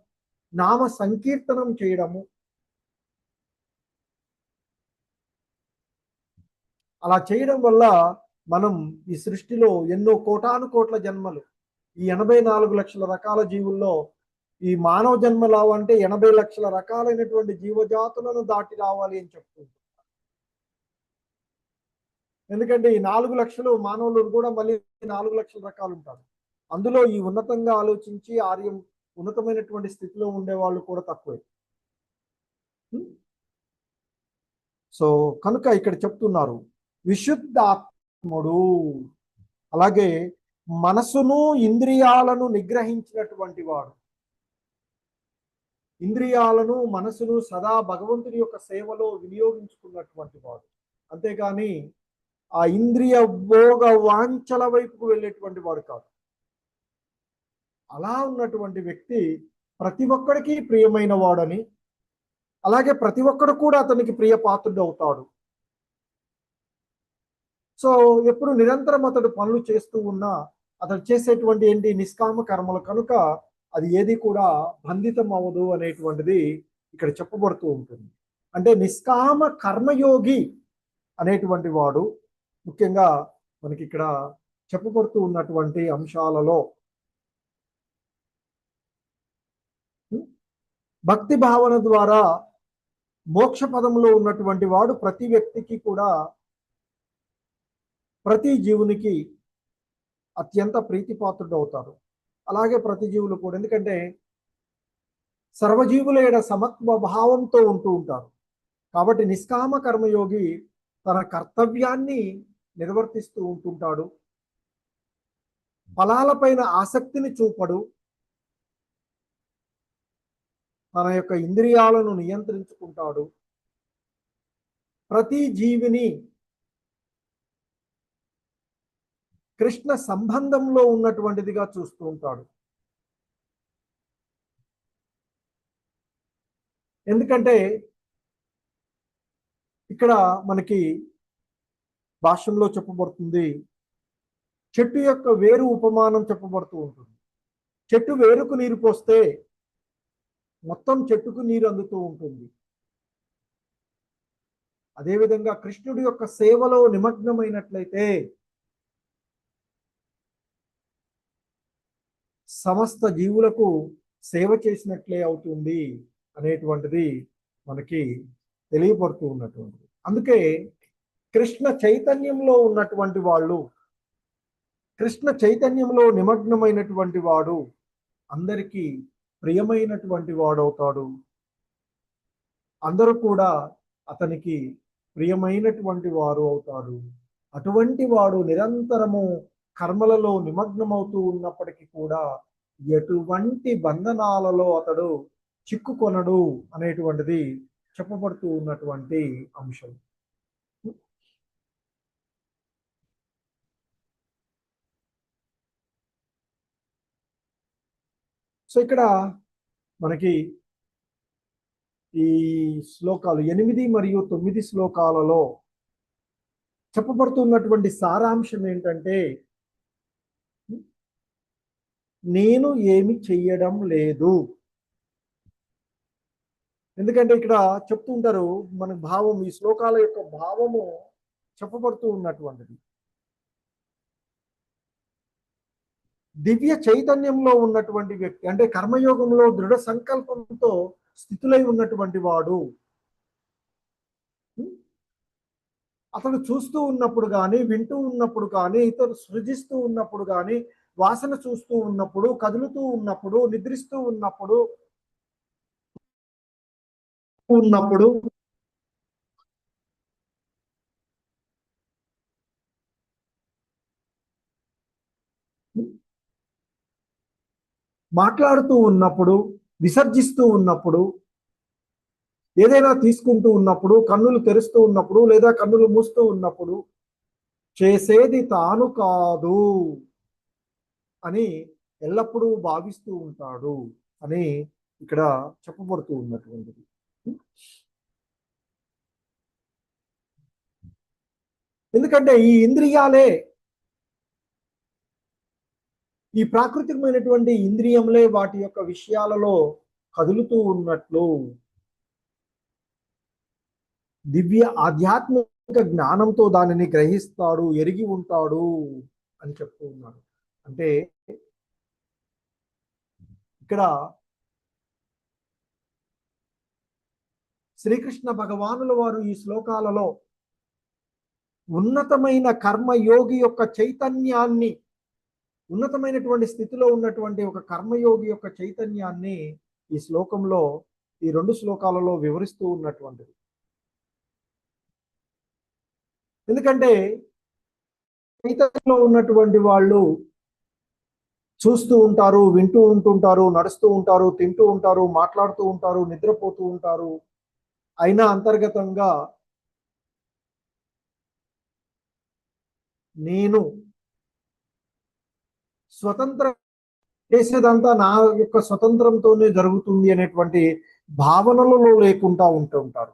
నామ సంకీర్తనం చేయడము. అలా చేయడం వల్ల మనం ఈ సృష్టిలో ఎన్నో కోటాను కోట్ల జన్మలు, ఈ 84 లక్షల రకాల జీవుల్లో ఈ మానవ జన్మ రావంటే 80 లక్షల రకాలైనటువంటి జీవజాతులను దాటి రావాలి అని చెప్తుంది. ఎందుకంటే ఈ 4 లక్షలు మానవులు కూడా మళ్ళీ 4 లక్షల రకాలు ఉంటారు. అందులో ఈ ఉన్నతంగా ఆలోచించి ఆర్యం ఉన్నతమైనటువంటి స్థితిలో ఉండే వాళ్ళు కూడా తక్కువే. సో కనుక ఇక్కడ చెప్తున్నారు విశుద్ధాత్ముడు, అలాగే మనసును ఇంద్రియాలను నిగ్రహించినటువంటి వాడు, ఇంద్రియాలను మనసును సదా భగవంతుని యొక్క సేవలో వినియోగించుకున్నటువంటి వాడు, అంతేగాని ఆ ఇంద్రియ భోగ వాంఛల వైపుకు వెళ్ళేటువంటి వాడు కాదు. అలా ఉన్నటువంటి వ్యక్తి ప్రతి ఒక్కడికి ప్రియమైన వాడని, అలాగే ప్రతి ఒక్కడు కూడా అతనికి ప్రియ పాత్రుడు అవుతాడు. సో ఎప్పుడు నిరంతరం అతడు పనులు చేస్తూ ఉన్నా అతడు చేసేటువంటి ఏంటి నిష్కామ కర్మలు కనుక అది ఏది కూడా బంధితం అవ్వదు అనేటువంటిది ఇక్కడ చెప్పబడుతూ ఉంటుంది. అంటే నిష్కామ కర్మయోగి అనేటువంటి వాడు ముఖ్యంగా మనకి ఇక్కడ చెప్పబడుతూ ఉన్నటువంటి అంశాలలో భక్తి భావన ద్వారా మోక్ష పదంలో ఉన్నటువంటి వాడు ప్రతి వ్యక్తికి కూడా, ప్రతి జీవునికి అత్యంత ప్రీతిపాత్రుడు అవుతారు. అలాగే ప్రతి జీవులు కూడా, ఎందుకంటే సర్వజీవుల ఎడ సమత్వ భావంతో ఉంటూ ఉంటారు. కాబట్టి నిష్కామ కర్మయోగి తన కర్తవ్యాన్ని నిర్వర్తిస్తూ ఉంటుంటాడు. ఫలాలపైన ఆసక్తిని చూపడు. తన యొక్క ఇంద్రియాలను నియంత్రించుకుంటాడు. ప్రతి జీవిని కృష్ణ సంబంధంలో ఉన్నటువంటిదిగా చూస్తూ ఉంటాడు. ఎందుకంటే ఇక్కడ మనకి భాష్యంలో చెప్పబడుతుంది, చెట్టు యొక్క వేరు ఉపమానం చెప్పబడుతూ ఉంటుంది. చెట్టు వేరుకు నీరు పోస్తే మొత్తం చెట్టుకు నీరు అందుతూ ఉంటుంది. అదేవిధంగా కృష్ణుడి యొక్క సేవలో నిమగ్నమైనట్లయితే సమస్త జీవులకు సేవ చేసినట్లే అవుతుంది అనేటువంటిది మనకి తెలియపడుతూ ఉన్నటువంటిది. అందుకే కృష్ణ చైతన్యంలో ఉన్నటువంటి వాళ్ళు, కృష్ణ చైతన్యంలో నిమగ్నమైనటువంటి వాడు అందరికీ ప్రియమైనటువంటి వాడవుతాడు. అందరూ కూడా అతనికి ప్రియమైనటువంటి వారు అవుతాడు. అటువంటి వాడు నిరంతరము కర్మలలో నిమగ్నమవుతూ ఉన్నప్పటికీ కూడా ఎటువంటి బంధనాలలో అతడు చిక్కుకొనడు అనేటువంటిది చెప్పబడుతూ ఉన్నటువంటి అంశం. సో ఇక్కడ మనకి ఈ శ్లోకాలు 8 మరియు 9 శ్లోకాలలో చెప్పబడుతున్నటువంటి సారాంశం ఏంటంటే, నేను ఏమి చెయ్యడం లేదు. ఎందుకంటే ఇక్కడ చెప్తూ ఉంటారు, మన భావం, ఈ శ్లోకాల యొక్క భావము చెప్పబడుతూ ఉన్నటువంటిది. దివ్య చైతన్యంలో ఉన్నటువంటి వ్యక్తి అంటే కర్మయోగంలో దృఢ సంకల్పంతో స్థితులై ఉన్నటువంటి వాడు అతడు చూస్తూ ఉన్నప్పుడు కానీ, వింటూ ఉన్నప్పుడు కానీ, ఇతరు సృజిస్తూ ఉన్నప్పుడు కానీ, వాసన చూస్తూ ఉన్నప్పుడు, కదులుతూ ఉన్నప్పుడు, నిద్రిస్తూ ఉన్నప్పుడు మాట్లాడుతూ ఉన్నప్పుడు, విసర్జిస్తూ ఉన్నప్పుడు, ఏదైనా తీసుకుంటూ ఉన్నప్పుడు, కన్నులు తెరుస్తూ ఉన్నప్పుడు లేదా కన్నులు మూస్తూ ఉన్నప్పుడు చేసేది తాను కాదు అని ఎల్లప్పుడూ భావిస్తూ ఉంటాడు అని ఇక్కడ చెప్పబడుతూ ఉన్నటువంటిది. ఎందుకంటే ఈ ఇంద్రియాలే, ఈ ప్రాకృతికమైనటువంటి ఇంద్రియంలే వాటి యొక్క విషయాలలో కదులుతూ ఉన్నట్లు దివ్య ఆధ్యాత్మిక జ్ఞానంతో దానిని గ్రహిస్తాడు, ఎరిగి ఉంటాడు అని చెప్తూ ఉన్నాడు. అంటే ఇక్కడ శ్రీకృష్ణ భగవానుల వారు ఈ శ్లోకాలలో ఉన్నతమైన కర్మయోగి యొక్క చైతన్యాన్ని, ఉన్నతమైనటువంటి స్థితిలో ఉన్నటువంటి ఒక కర్మయోగి యొక్క చైతన్యాన్ని ఈ శ్లోకంలో, ఈ 2 శ్లోకాలలో వివరిస్తూ ఉన్నటువంటిది. ఎందుకంటే చైతన్యంలో ఉన్నటువంటి వాళ్ళు చూస్తూ ఉంటారు, వింటూ ఉంటుంటారు, నడుస్తూ ఉంటారు, తింటూ ఉంటారు, మాట్లాడుతూ ఉంటారు, నిద్రపోతూ ఉంటారు. అయినా అంతర్గతంగా నేను స్వతంత్ర చేసేదంతా నా యొక్క స్వతంత్రంతోనే జరుగుతుంది అనేటువంటి భావనలలో లేకుండా ఉంటుంటారు.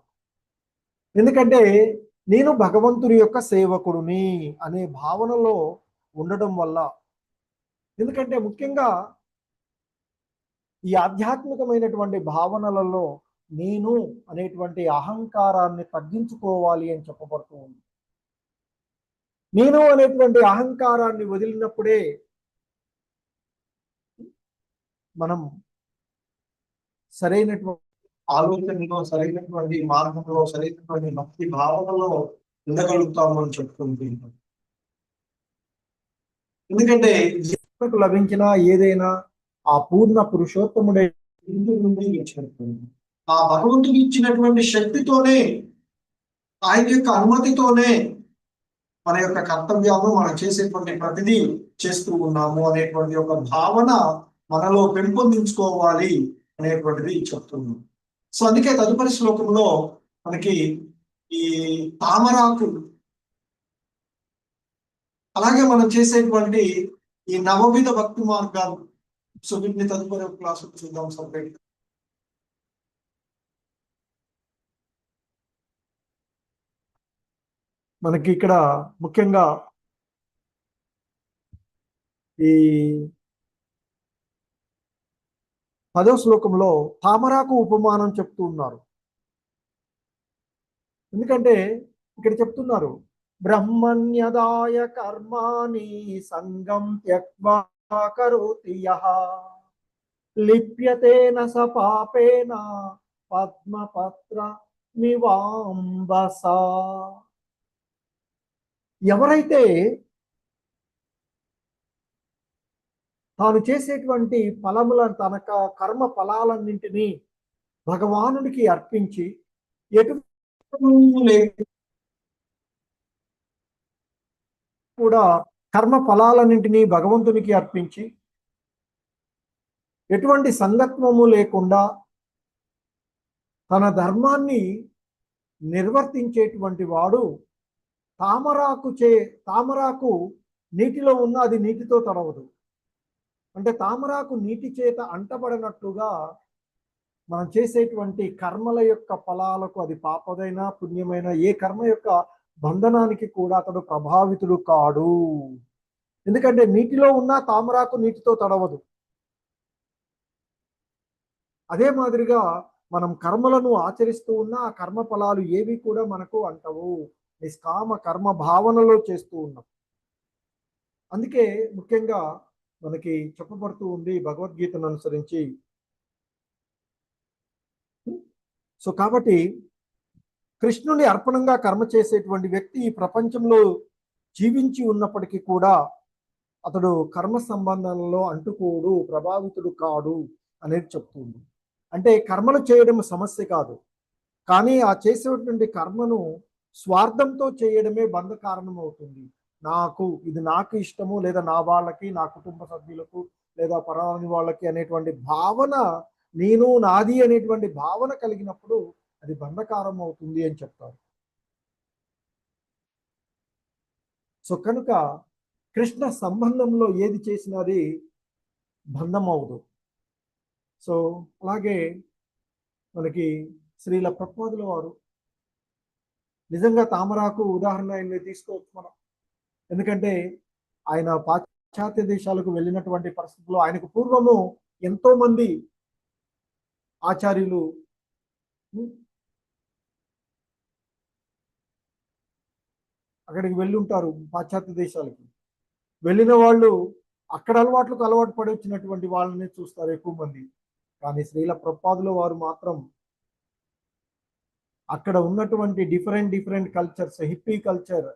ఎందుకంటే నేను భగవంతుని యొక్క సేవకుడిని అనే భావనలో ఉండడం వల్ల. ఎందుకంటే ముఖ్యంగా ఈ ఆధ్యాత్మికమైనటువంటి భావనలలో నేను అనేటువంటి అహంకారాన్ని తగ్గించుకోవాలి అని చెప్పబడుతూ ఉంది. నేను అనేటువంటి అహంకారాన్ని వదిలినప్పుడే మనం సరైనటువంటి ఆలోచనలో, సరైనటువంటి మార్గంలో, సరైనటువంటి భక్తి భావనలో ఉండగలుగుతాము అని చెప్పుకుంటున్నాం. ఎందుకంటే జీవనకు లభించిన ఏదైనా ఆ పూర్ణ పురుషోత్తముడే నుండి ఇచ్చినటువంటి ఆ భగవంతుడు ఇచ్చినటువంటి శక్తితోనే, ఆయన యొక్క అనుమతితోనే మన యొక్క కర్తవ్యాలు మనం చేసేటువంటి ప్రతిదీ చేస్తూ ఉన్నాము అనేటువంటి ఒక భావన మనలో పెంపొందించుకోవాలి అనేటువంటిది చెప్తున్నాం. సో అందుకే తదుపరి శ్లోకంలో మనకి ఈ తామరాకు, అలాగే మనం చేసేటువంటి ఈ నవవిధ భక్తి మార్గాలు, సో వీటిని తదుపరి క్లాసు చూద్దాం సపరేట్. మనకి ఇక్కడ ముఖ్యంగా ఈ 10వ శ్లోకంలో తామరాకు ఉపమానం చెప్తూ ఉన్నారు. ఎందుకంటే ఇక్కడ చెప్తున్నారు, బ్రహ్మణ్యదాయ కర్మాణి సంగం త్యక్వా కరోతి యః లిప్యతేన స పాపేన పద్మపత్ర నివాంబస. ఎవరైతే తాను చేసేటువంటి తన కర్మ ఫలాలన్నింటినీ భగవానుడికి అర్పించి కూడా కర్మ ఫలాలన్నింటినీ భగవంతునికి అర్పించి ఎటువంటి సంగత్వము లేకుండా తన ధర్మాన్ని నిర్వర్తించేటువంటి వాడు తామరాకు నీటిలో ఉన్న అది నీటితో తడవదు. అంటే తామరాకు నీటి చేత అంటబడినట్లుగా మనం చేసేటువంటి కర్మల యొక్క ఫలాలకు, అది పాపదైనా పుణ్యమైన ఏ కర్మ యొక్క బంధనానికి కూడా అతడు ప్రభావితుడు కాడు. ఎందుకంటే నీటిలో ఉన్న తామరాకు నీటితో తడవదు. అదే మాదిరిగా మనం కర్మలను ఆచరిస్తూ ఉన్న ఆ కర్మ ఫలాలు ఏవి కూడా మనకు అంటవు. నిష్కామ కర్మ భావనలో చేస్తూ ఉన్నాం. అందుకే ముఖ్యంగా మనకి చెప్పబడుతూ ఉంది భగవద్గీతను అనుసరించి. సో కాబట్టి కృష్ణుని అర్పణంగా కర్మ చేసేటువంటి వ్యక్తి ఈ ప్రపంచంలో జీవించి ఉన్నప్పటికీ కూడా అతడు కర్మ సంబంధాలలో అంటుకోడు, ప్రభావితుడు కాడు అనేది చెప్తుంది. అంటే కర్మలు చేయడం సమస్య కాదు, కానీ ఆ చేసేటువంటి కర్మను స్వార్థంతో చేయడమే బంధ కారణం అవుతుంది. ఇది నాకు ఇష్టము, లేదా నా వాళ్ళకి, నా కుటుంబ సభ్యులకు, లేదా పరాని వాళ్ళకి అనేటువంటి భావన, నేను నాది అనేటువంటి భావన కలిగినప్పుడు అది బంధకారం అవుతుంది అని చెప్తారు. సో కనుక కృష్ణ సంబంధంలో ఏది చేసినది బంధం అవదు. సో అలాగే మనకి శ్రీల ప్రభుపాదుల వారు నిజంగా తామరాకు ఉదాహరణ ఆయన్ని తీసుకోవచ్చు మనం. ఎందుకంటే ఆయన పాశ్చాత్య దేశాలకు వెళ్ళినటువంటి పరిస్థితుల్లో ఆయనకు పూర్వము ఎంతో మంది ఆచార్యులు అక్కడికి వెళ్ళి ఉంటారు. పాశ్చాత్య దేశాలకి వెళ్ళిన వాళ్ళు అక్కడ అలవాటు పడి వచ్చినటువంటి వాళ్ళని చూస్తారు ఎక్కువ మంది. కానీ శ్రీల ప్రభుపాదుల వారు మాత్రం అక్కడ ఉన్నటువంటి డిఫరెంట్ కల్చర్స్, హిప్పీ కల్చర్,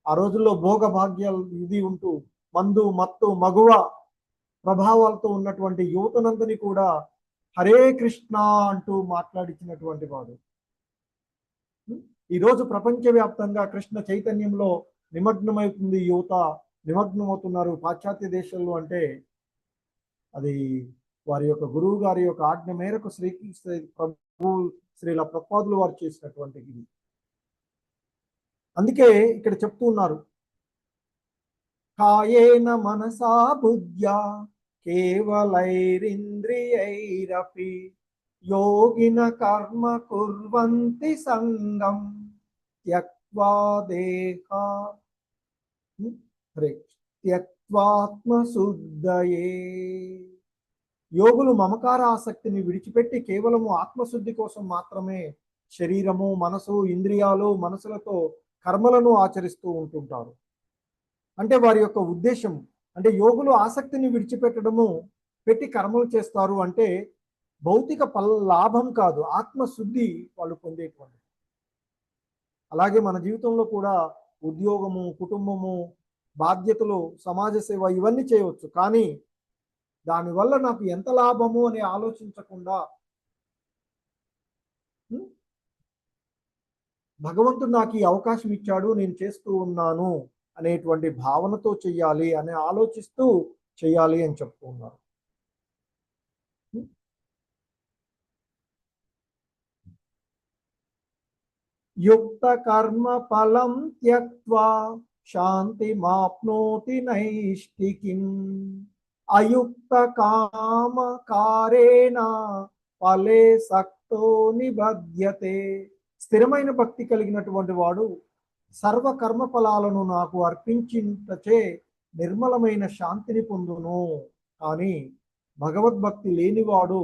ఆ రోజుల్లో భోగ భాగ్యాలు ఇది ఉంటూ మందు మత్తు మగువ ప్రభావాలతో ఉన్నటువంటి యువతనంతని కూడా హరే కృష్ణ అంటూ మాట్లాడించినటువంటి వాడు. ఈరోజు ప్రపంచవ్యాప్తంగా కృష్ణ చైతన్యంలో నిమగ్నమవుతుంది యువత, నిమగ్నమవుతున్నారు పాశ్చాత్య దేశాల్లో. అంటే అది వారి యొక్క గురువు గారి యొక్క ఆజ్ఞ మేరకు ప్రభు శ్రీల ప్రభుపాదులు వారు చేసినటువంటి ఇది. అందుకే ఇక్కడ చెప్తూ ఉన్నారు, కాయేన మనసా బుద్ధ్యా కేవలైరింద్రియైరపి యోగిన కర్మ కుర్వంతి సంగం త్యక్వా దేహ త్యక్వాత్మశుద్ధయే. యోగులు మమకార ఆసక్తిని విడిచిపెట్టి కేవలము ఆత్మశుద్ధి కోసం మాత్రమే శరీరము, మనసు, ఇంద్రియాలు, మనసులతో కర్మలను ఆచరిస్తూ ఉంటుంటారు. అంటే వారి యొక్క ఉద్దేశం, అంటే యోగులు ఆసక్తిని విడిచిపెట్టడము, పెట్టి కర్మలు చేస్తారు అంటే భౌతిక లాభం కాదు, ఆత్మశుద్ధి వాళ్ళు పొందేటువంటి. అలాగే మన జీవితంలో కూడా ఉద్యోగము, కుటుంబము, బాధ్యతలు, సమాజ సేవ ఇవన్నీ చేయవచ్చు. కానీ దానివల్ల నాకు ఎంత లాభము అని ఆలోచించకుండా భగవంతుడు నాకు ఈ అవకాశం ఇచ్చాడు, నేను చేస్తూ ఉన్నాను అనేటువంటి భావనతో చెయ్యాలి అని ఆలోచిస్తూ చెయ్యాలి అని చెప్తూ ఉన్నారు. యుక్త కర్మ ఫలం త్యక్త్వా శాంతి మాప్నోతి నైష్టికిం అయుక్త కామ కారేణ ఫలే సక్తో నిబధ్యతే. స్థిరమైన భక్తి కలిగినటువంటి వాడు సర్వ కర్మ ఫలాలను నాకు అర్పించుటచే నిర్మలమైన శాంతిని పొందును. కానీ భగవద్భక్తి లేనివాడు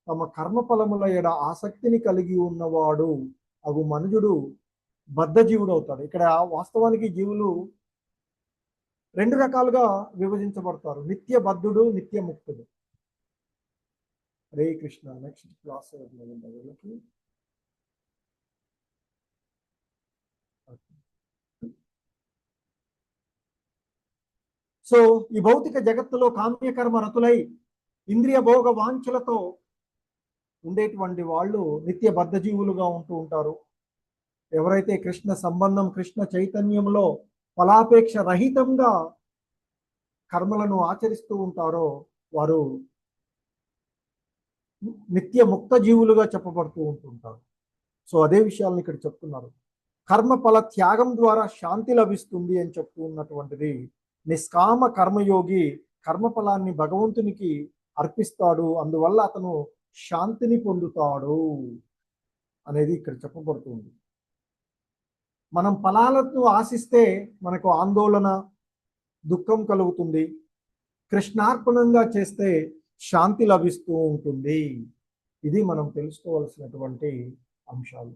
తమ కర్మఫలముల ఎడ ఆసక్తిని కలిగి ఉన్నవాడు అగు మనుజుడు బద్ధజీవుడు అవుతాడు. ఇక్కడ వాస్తవానికి జీవులు రెండు రకాలుగా విభజించబడతారు, నిత్య బద్ధుడు, నిత్య ముక్తుడు. Hare Krishna. Next class so ఈ భౌతిక జగత్తులో కామ్యకర్మ రతులై ఇంద్రియ భోగ వాంఛలతో ఉండేటువంటి వాళ్ళు నిత్య బద్ధజీవులుగా ఉంటూ ఉంటారు. ఎవరైతే కృష్ణ సంబంధం, కృష్ణ చైతన్యంలో ఫలాపేక్ష రహితంగా కర్మలను ఆచరిస్తూ ఉంటారో వారు నిత్య ముక్త జీవులుగా చెప్పబడుతూ ఉంటుంటారు. సో అదే విషయాలను ఇక్కడ చెప్తున్నారు. కర్మ ఫల త్యాగం ద్వారా శాంతి లభిస్తుంది అని చెప్తూ ఉన్నటువంటిది. నిష్కామ కర్మయోగి కర్మఫలాన్ని భగవంతునికి అర్పిస్తాడు, అందువల్ల అతను శాంతిని పొందుతాడు అనేది ఇక్కడ చెప్పబడుతుంది. మనం ఫలాలను ఆశిస్తే మనకు ఆందోళన, దుఃఖం కలుగుతుంది. కృష్ణార్పణంగా చేస్తే శాంతి లభిస్తూ ఉంటుంది. ఇది మనం తెలుసుకోవాల్సినటువంటి అంశాలు.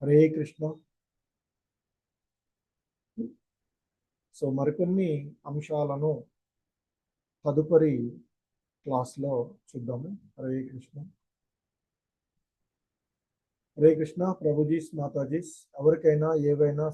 హరే కృష్ణ. సో మరికొన్ని అంశాలను తదుపరి క్లాస్లో చూద్దాము. హరే కృష్ణ. హరే కృష్ణ. ప్రభుజీస్, మాతాజీస్, ఎవరికైనా ఏవైనా